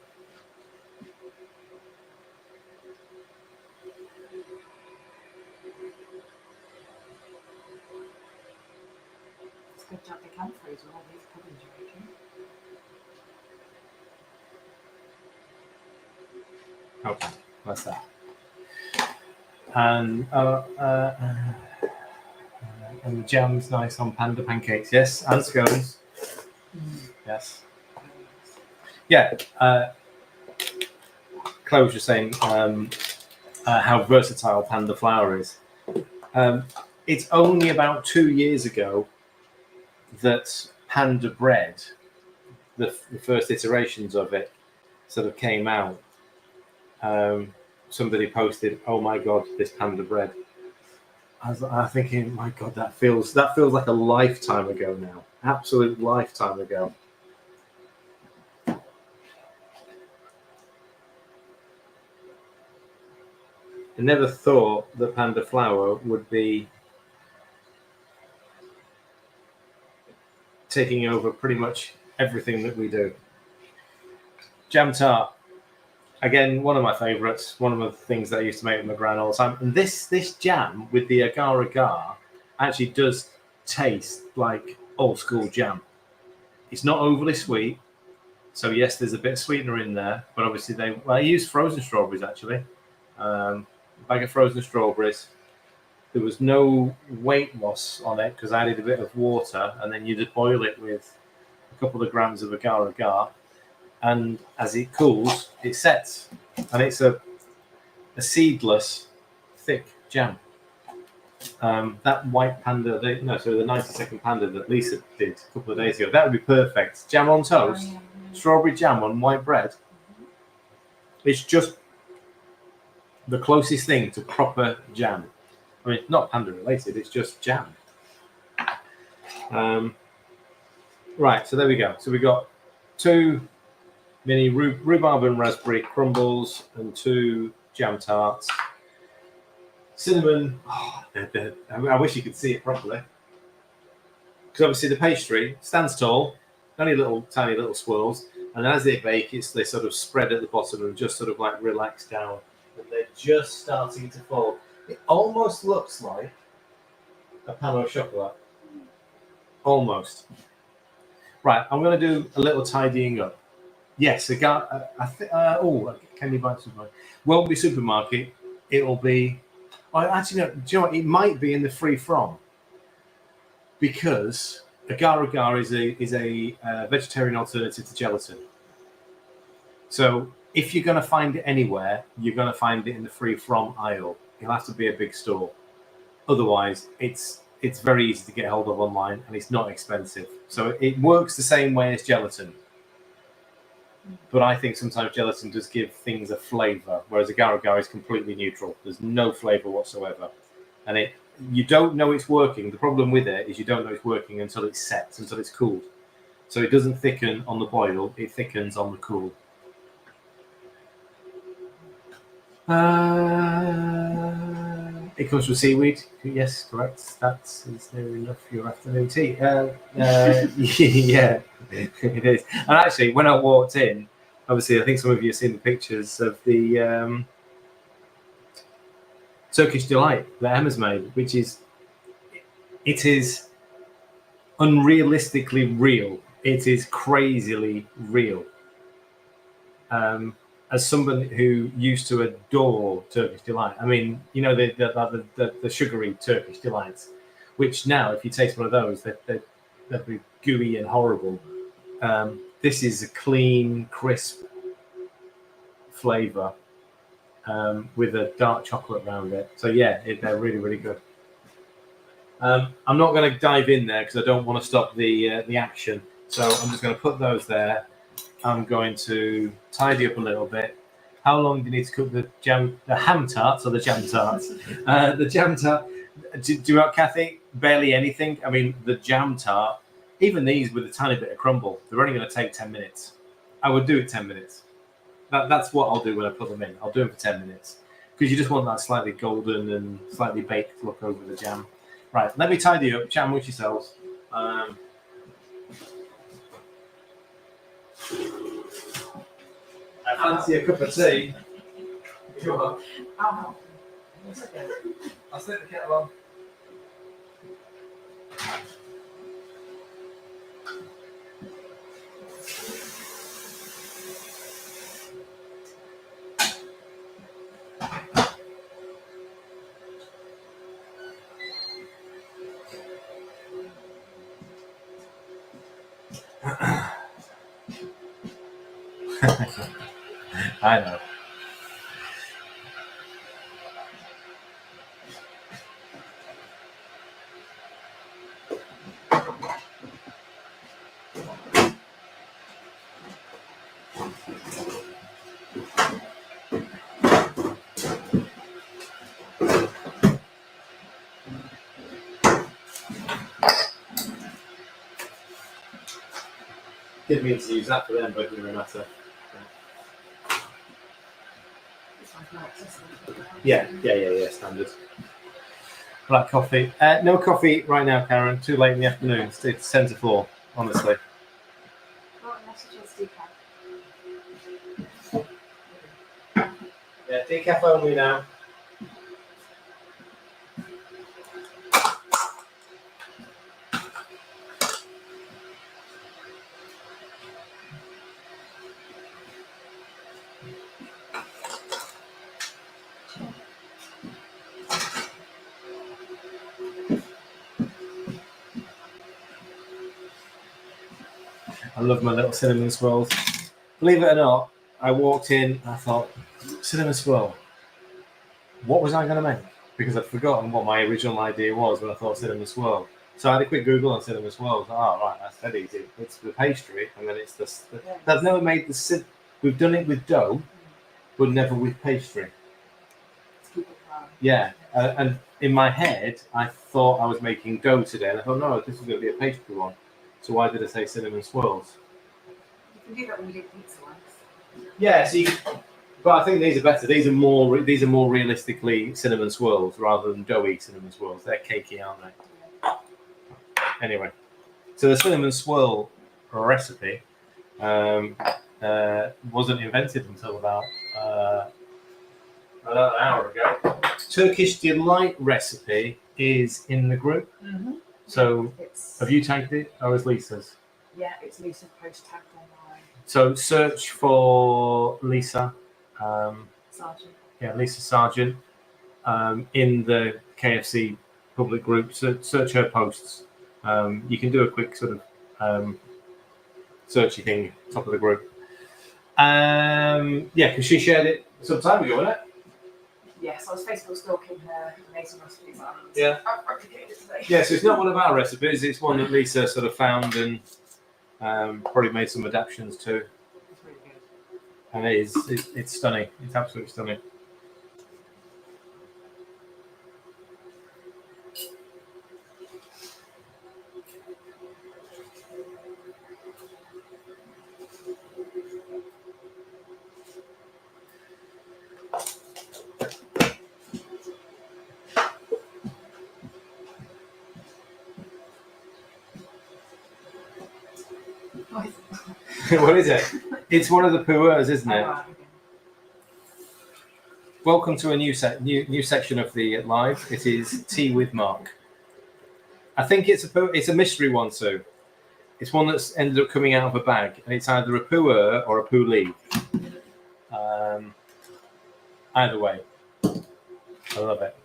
It's good job they can freeze with all these puddings you're making. Okay, that's that. And the jam's nice on panda pancakes. Yes, and scones. Yes. Yeah. Chloe was just saying how versatile panda flour is. It's only about 2 years ago that panda bread, the first iterations of it, sort of came out. Somebody posted, "Oh my God, this panda bread." I was thinking, my God, that feels like a lifetime ago now. Absolute lifetime ago. I never thought that panda flour would be taking over pretty much everything that we do. Jam tart. Again, one of my favourites. One of the things that I used to make with my gran all the time. And this jam with the agar-agar actually does taste like old school jam. It's not overly sweet. So yes, there's a bit of sweetener in there, but obviously I use frozen strawberries actually. A bag of frozen strawberries. There was no weight loss on it because I added a bit of water, and then you just boil it with a couple of grams of agar agar, and as it cools, it sets, and it's a seedless, thick jam. That white Panda, the 90-second Panda that Lisa did a couple of days ago, that would be perfect. Jam on toast, strawberry jam on white bread. It's just the closest thing to proper jam. I mean, not Panda related, it's just jam. Right, so there we go. So we got 2 mini rhubarb and raspberry crumbles and 2 jam tarts. Cinnamon, I wish you could see it properly. Because obviously the pastry stands tall, only tiny little swirls, and as they bake, they sort of spread at the bottom and just sort of like relax down, and they're just starting to fall. It almost looks like a pan au chocolat. Almost. Right, I'm going to do a little tidying up. Yes, can you buy supermarket? Won't be supermarket. It'll be. Actually, no. Do you know what? It might be in the free from, because agar agar is a vegetarian alternative to gelatin. So if you're going to find it anywhere, you're going to find it in the free from aisle. It'll have to be a big store. Otherwise, it's very easy to get hold of online, and it's not expensive. So it works the same way as gelatin. But I think sometimes gelatin does give things a flavour, whereas agar agar is completely neutral. There's no flavour whatsoever. And you don't know it's working. The problem with it is you don't know it's working until it's set, until it's cooled. So it doesn't thicken on the boil, it thickens on the cool. It comes from seaweed. Yes, correct. That is near enough for your afternoon tea. Yeah, it is. And actually, when I walked in, obviously, I think some of you have seen the pictures of the Turkish delight that Emma's made, which is unrealistically real. It is crazily real. As someone who used to adore Turkish delight, I mean, you know, the sugary Turkish delights, which now, if you taste one of those, they'd be gooey and horrible. This is a clean, crisp flavour with a dark chocolate around it. So yeah, they're really, really good. I'm not going to dive in there because I don't want to stop the action. So I'm just going to put those there. I'm going to tidy up a little bit. How long do you need to cook the ham tarts or the jam tarts? The jam tart. Do you know what, Kathy? Barely anything. I mean, the jam tart, even these with a tiny bit of crumble, they're only going to take 10 minutes. I would do it 10 minutes. That's what I'll do when I put them in. I'll do them for 10 minutes because you just want that slightly golden and slightly baked look over the jam. Right, let me tidy up. Chat with yourselves. I fancy a cup of tea. You are. Oh, I'll slip the kettle on. I know. Didn't mean to use that for them, but it doesn't matter. Yeah, standard. Black coffee. No coffee right now, Karen. Too late in the afternoon. It's 10 to 4, honestly. Yeah, decaf only now. I love my little cinnamon swirls. Believe it or not, I walked in, I thought, cinnamon swirl. What was I going to make? Because I'd forgotten what my original idea was when I thought cinnamon swirl. So I had a quick Google on cinnamon swirls. Oh, right, that's that easy. It's the pastry, and then it's the. I've never made the. We've done it with dough, but never with pastry. Yeah, and in my head, I thought I was making dough today, and I thought, no, this is going to be a pastry one. So why did I say cinnamon swirls? You can do that when you do pizza ones. Yeah, so but I think these are better. These are more realistically cinnamon swirls rather than doughy cinnamon swirls. They're cakey, aren't they? Anyway, so the cinnamon swirl recipe wasn't invented until about an hour ago. Turkish Delight recipe is in the group. Mm-hmm. So have you tagged it, or is Lisa's? Yeah, it's Lisa's post tagged online. So search for Lisa. Sergeant. Yeah, Lisa Sargent in the KFC public group. Search her posts. You can do a quick sort of searchy thing, top of the group. Yeah, because she shared it some time ago, wasn't it? Yes, I was Facebook stalking her amazing recipes and Yeah. I've replicated it today. Yeah, so it's not one of our recipes. It's one that Lisa sort of found and probably made some adaptations to. It's really good. And it's stunning. It's absolutely stunning. What is it? It's one of the puers, isn't it? Right, okay. Welcome to a new section of the live. It is Tea with Mark. I think it's a mystery one, Sue. It's one that's ended up coming out of a bag, and it's either a puer or a poulet. Either way, I love it.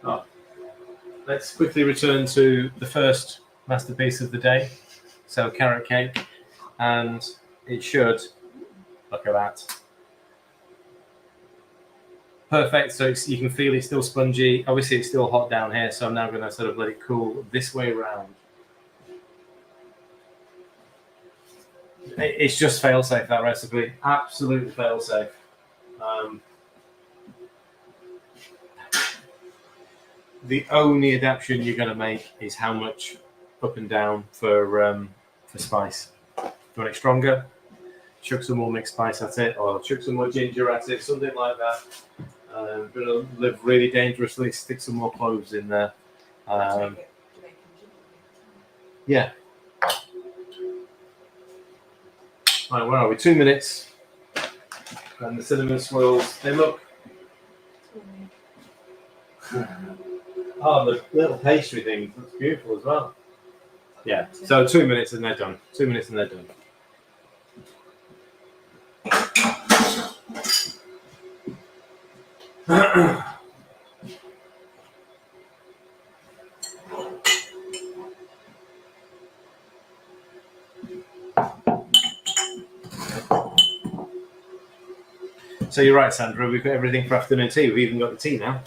Oh. Let's quickly return to the first masterpiece of the day. So carrot cake, and it should look at that. Perfect. So you can feel it's still spongy. Obviously, it's still hot down here, so I'm now going to sort of let it cool this way around. It's just fail-safe, that recipe. Absolutely fail-safe. The only adaptation you're going to make is how much up and down for spice. Do you want it stronger? Chuck some more mixed spice at it, or chuck some more ginger at it, something like that. Going to live really dangerously, stick some more cloves in there. Yeah. Right, where are we? 2 minutes. And the cinnamon swirls, they look. Oh, the little pastry thing looks beautiful as well. Yeah, so 2 minutes and they're done. 2 minutes and they're done. So you're right, Sandra. We've got everything for afternoon tea. We've even got the tea now.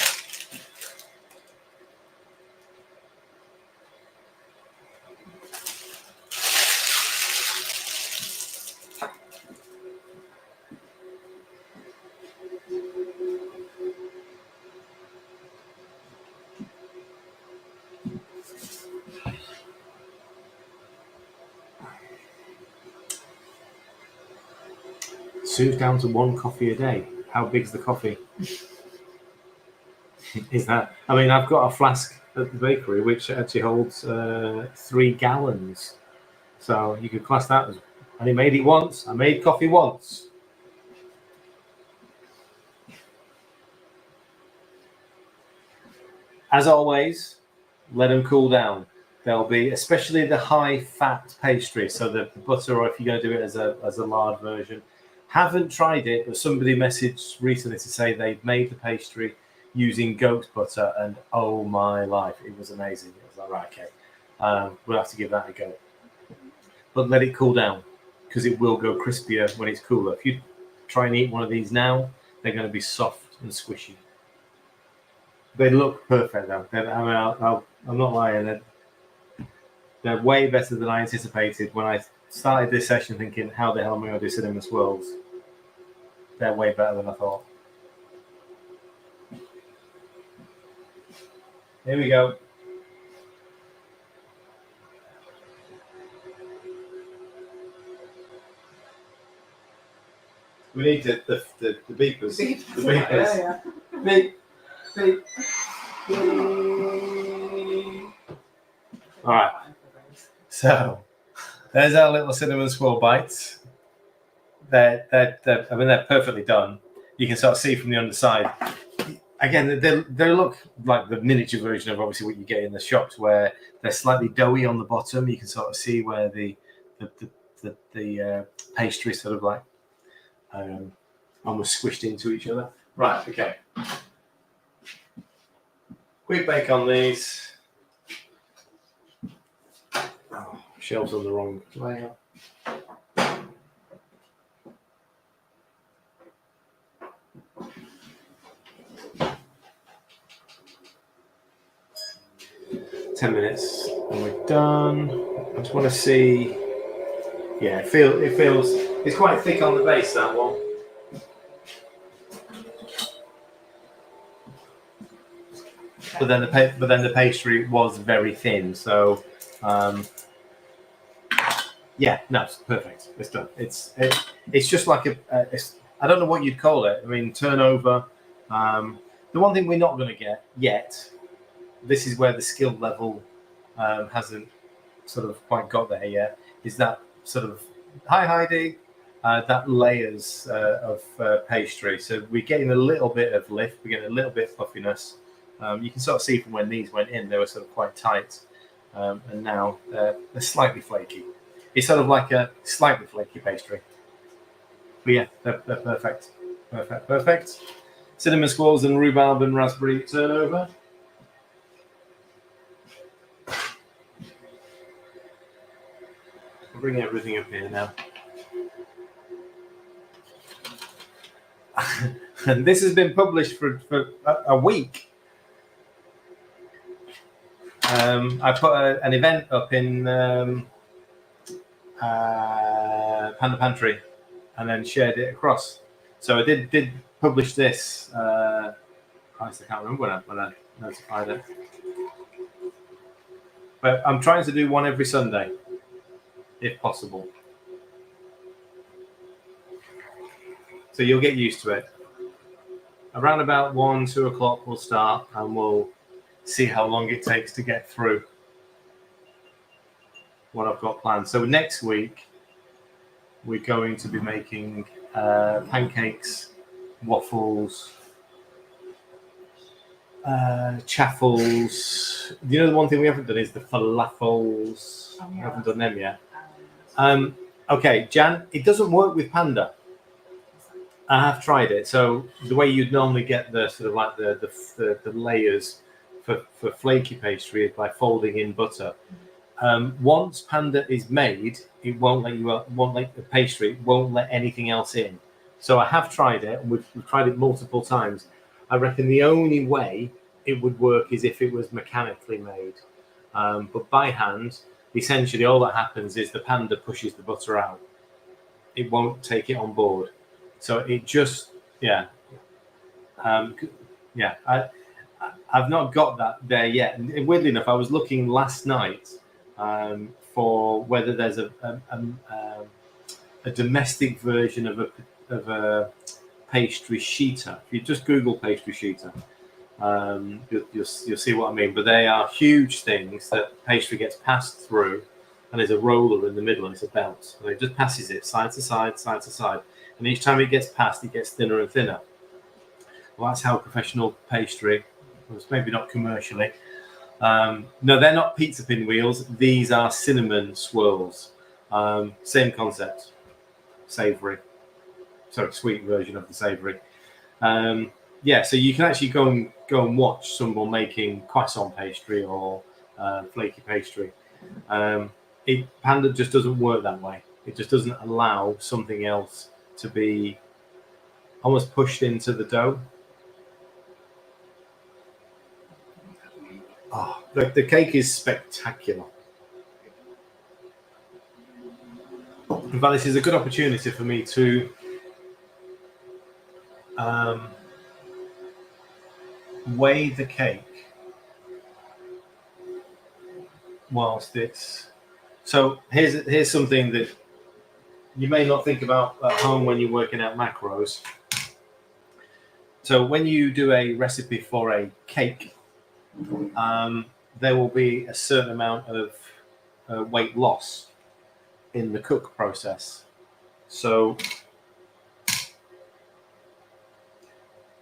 Sue's down to 1 coffee a day. How big's the coffee? Is that? I mean, I've got a flask at the bakery which actually holds 3 gallons. So you could class that as. I only made it once. I made coffee once. As always, let them cool down. They'll be, especially the high-fat pastry, so the butter, or if you're going to do it as a lard version, Haven't tried it, but somebody messaged recently to say they've made the pastry using goat butter, and oh my life, it was amazing. I was like, right, okay, we'll have to give that a go. But let it cool down, because it will go crispier when it's cooler. If you try and eat one of these now, they're going to be soft and squishy. They look perfect though. I'm not lying. They're way better than I anticipated when I started this session thinking, how the hell am I going to do cinnamon swirls? They're way better than I thought. Here we go. We need the beepers. The beepers. Yeah. Beep. Beep. All right. So there's our little cinnamon swirl bites. They're perfectly done. You can sort of see from the underside. Again, they look like the miniature version of obviously what you get in the shops, where they're slightly doughy on the bottom. You can sort of see where the pastry is sort of like almost squished into each other. Right. Okay. Quick bake on these. Oh, shelves on the wrong layout. Ten minutes and we're done. I just want to see. Yeah, it feels it's quite thick on the base, that one. But then the pastry was very thin, so yeah, no, it's perfect. It's done. It's just like I don't know what you'd call it. I mean, turnover. The one thing we're not going to get yet. This is where the skill level hasn't sort of quite got there yet. Is that sort of hi Heidi? That layers of pastry. So we're getting a little bit of lift. We're getting a little bit of puffiness. You can sort of see from when these went in, they were sort of quite tight, and now they're slightly flaky. It's sort of like a slightly flaky pastry. But yeah, they're perfect. Perfect. Cinnamon swirls and rhubarb and raspberry turnover. I'll bring everything up here now. And this has been published for a week. I put an event up in Panda Pantry and then shared it across. So I did publish this. Christ, I can't remember when I notified it. But I'm trying to do one every Sunday, if possible. So you'll get used to it. Around about 1-2 o'clock we'll start, and we'll see how long it takes to get through what I've got planned. So next week we're going to be making pancakes, waffles, chaffles. You know, the one thing we haven't done is the falafels. Oh, yeah. We haven't done them yet. Okay, Jan, it doesn't work with Panda. I have tried it. So the way you'd normally get the sort of like the layers for flaky pastry is by folding in butter. Once Panda is made, it won't let the pastry. It won't let anything else in. So I have tried it, and we've tried it multiple times. I reckon the only way it would work is if it was mechanically made. But by hand, essentially all that happens is the Panda pushes the butter out. It won't take it on board. So it just, yeah. I've not got that there yet. And weirdly enough, I was looking last night for whether there's a domestic version of a pastry sheeter. If you just Google pastry sheeter, you'll see what I mean. But they are huge things that pastry gets passed through, and there's a roller in the middle, and it's a belt, and it just passes it side to side, side to side. And each time it gets passed, it gets thinner and thinner. Well, that's how professional pastry, maybe not commercially. No, they're not pizza pinwheels. These are cinnamon swirls. Same concept, savoury. sweet version of the savoury. Yeah, so you can actually go and watch someone making croissant pastry or flaky pastry. Panda just doesn't work that way. It just doesn't allow something else to be almost pushed into the dough. Oh, the cake is spectacular. In fact, this is a good opportunity for me to weigh the cake whilst it's... So here's something that you may not think about at home when you're working out macros. So when you do a recipe for a cake, there will be a certain amount of weight loss in the cook process. So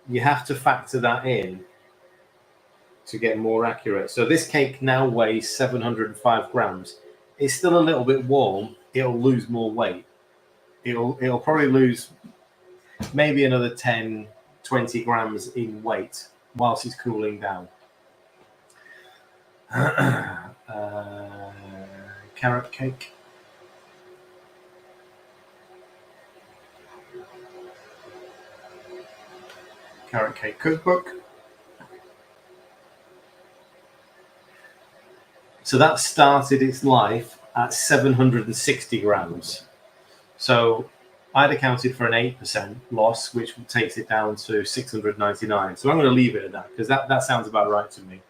you have to factor that in to get more accurate. So this cake now weighs 705 grams. It's still a little bit warm. It'll lose more weight. It'll probably lose maybe another 10, 20 grams in weight whilst it's cooling down. Carrot cake. Carrot cake cookbook. So that started its life at 760 grams. So I'd accounted for an 8% loss, which takes it down to 699. So I'm going to leave it at that because that sounds about right to me.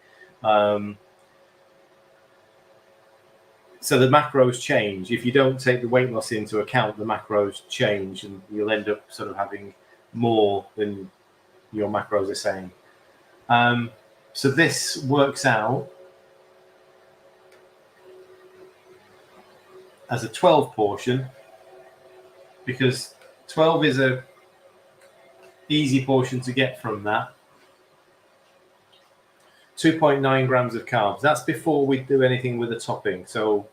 So the macros change. If you don't take the weight loss into account, the macros change and you'll end up sort of having more than your macros are saying. So this works out as a 12 portion because 12 is a easy portion to get from that. 2.9 grams of carbs. That's before we do anything with the topping. So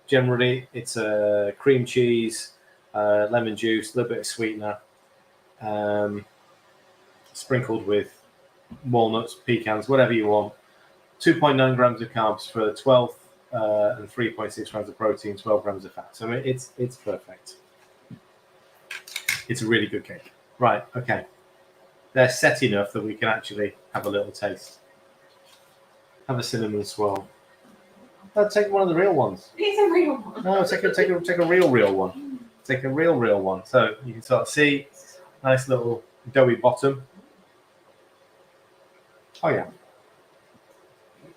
generally it's cream cheese, lemon juice, a little bit of sweetener, sprinkled with walnuts, pecans, whatever you want. 2.9 grams of carbs for 12 and 3.6 grams of protein, 12 grams of fat. So I mean, it's perfect. It's a really good cake. Right, okay. They're set enough that we can actually have a little taste. Have a cinnamon swirl. No, take one of the real ones. It's a real one. No, take a real one. Take a real one. So you can sort of see nice little doughy bottom. Oh yeah.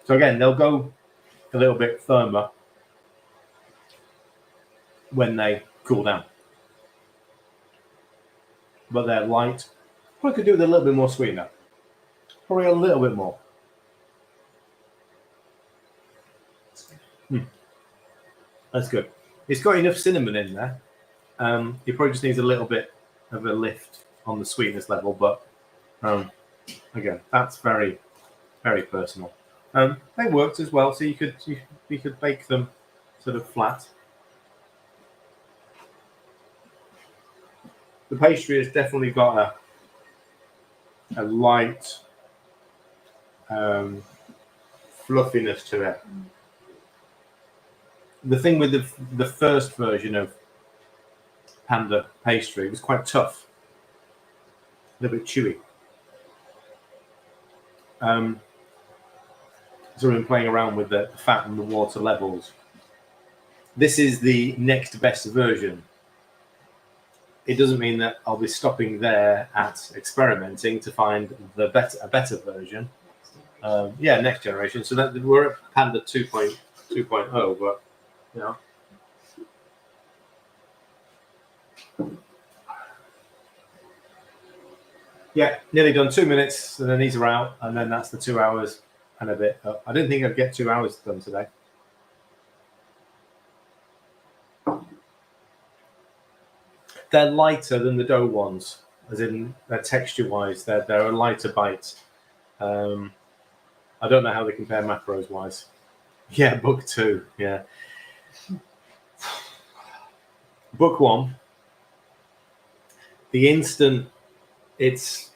So again, they'll go a little bit firmer when they cool down. But they're light. Probably could do with a little bit more sweetener. Probably a little bit more. That's good. It's got enough cinnamon in there. It probably just needs a little bit of a lift on the sweetness level, but again, that's very, very personal. They worked as well, so you could bake them sort of flat. The pastry has definitely got a light fluffiness to it. The thing with the first version of Panda pastry was quite tough, a little bit chewy. So we've been playing around with the fat and the water levels. This is the next best version. It doesn't mean that I'll be stopping there at experimenting to find a better version. Yeah, next generation. So that we're at Panda 2.0, but you know. Yeah, nearly done 2 minutes, and then these are out, and then that's the 2 hours and a bit up. I didn't think I'd get 2 hours done today. They're lighter than the dough ones, as in they're texture-wise. They're a lighter bite. I don't know how they compare macros-wise. Yeah, book 2. Yeah. Book 1. the instant it's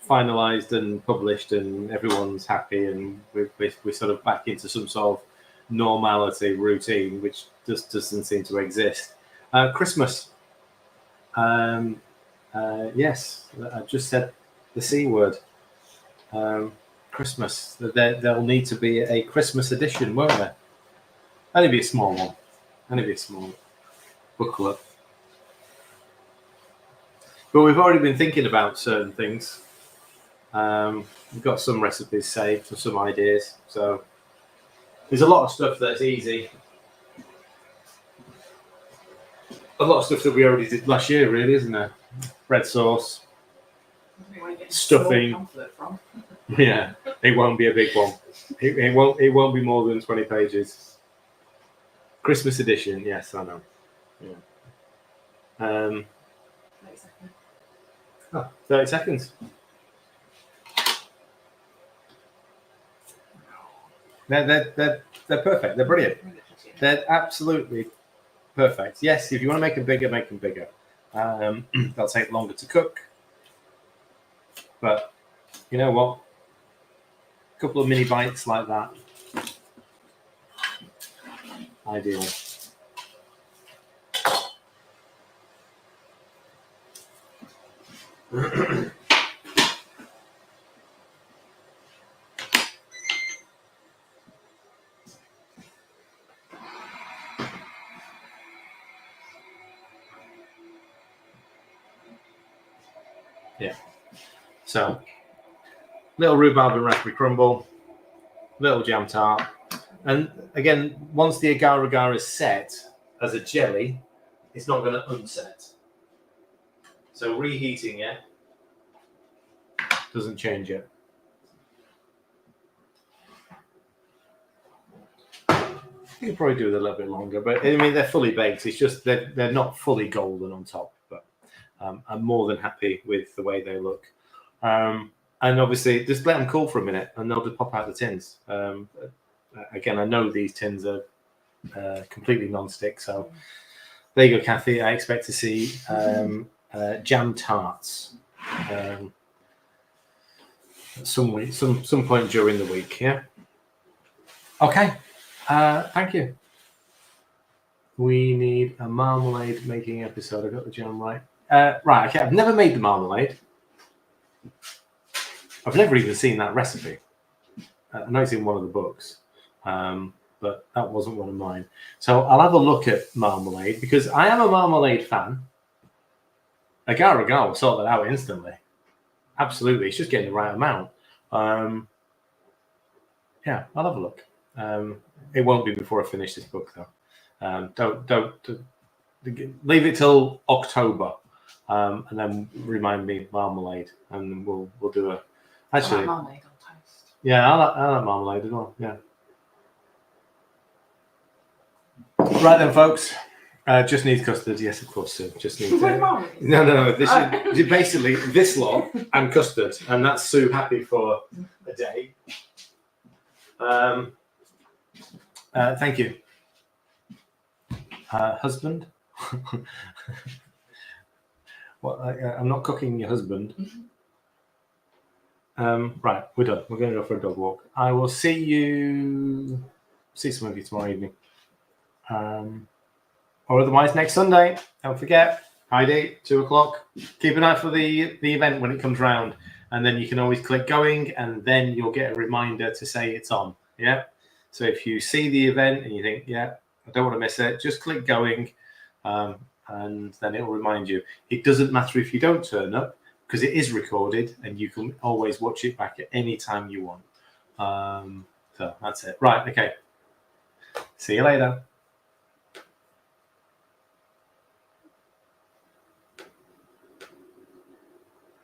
finalized and published and everyone's happy and we're sort of back into some sort of normality routine, which just doesn't seem to exist. Christmas. Yes, I just said the C word. Christmas. There'll need to be a Christmas edition, won't there? Only be a small one. Only be a small booklet. But we've already been thinking about certain things. We've got some recipes saved for some ideas. So there's a lot of stuff that's easy. A lot of stuff that we already did last year, really, isn't there? Bread sauce, stuffing. Yeah, it won't be a big one. It won't be more than 20 pages. Christmas edition, yes, I know. Yeah. 30 seconds. Oh, 30 seconds. They're perfect. They're brilliant. They're absolutely perfect. Yes, if you want to make them bigger, make them bigger. They'll take longer to cook. But you know what? A couple of mini bites like that. Ideal. Yeah. So, little rhubarb and raspberry crumble, little jam tart, and again, once the agar agar is set as a jelly, it's not going to unset. So reheating it doesn't change it. You could probably do it a little bit longer, but I mean they're fully baked. It's just they're not fully golden on top, but I'm more than happy with the way they look. And obviously, just let them cool for a minute, and they'll just pop out the tins. Again, I know these tins are completely non-stick, so there you go, Kathy. I expect to see jam tarts at some point during the week. Yeah. Okay. Thank you. We need a marmalade making episode. I got the jam right. Right. Okay. I've never made the marmalade. I've never even seen that recipe. I know it's in one of the books, but that wasn't one of mine. So I'll have a look at marmalade because I am a marmalade fan. Agar agar will sort that out instantly. Absolutely. It's just getting the right amount. Yeah, I'll have a look. It won't be before I finish this book, though. Don't leave it till October, and then remind me marmalade, and we'll do a. Actually, I like marmalade on toast. Yeah, I like marmalade as well. Yeah. Right then, folks. Just needs custard. Yes, of course. Sue. Just needs. No. This is basically this lot and custard, and that's Sue happy for a day. Thank you, husband. Well, I'm not cooking your husband. Right, we're done. We're going to go for a dog walk. I will see some of you tomorrow evening. Or otherwise next Sunday. Don't forget, Friday, 2:00. Keep an eye for the event when it comes round. And then you can always click going and then you'll get a reminder to say it's on. Yeah. So if you see the event and you think, yeah, I don't want to miss it, just click going. And then it'll remind you. It doesn't matter if you don't turn up, because it is recorded and you can always watch it back at any time you want. So that's it. Right, okay. See you later.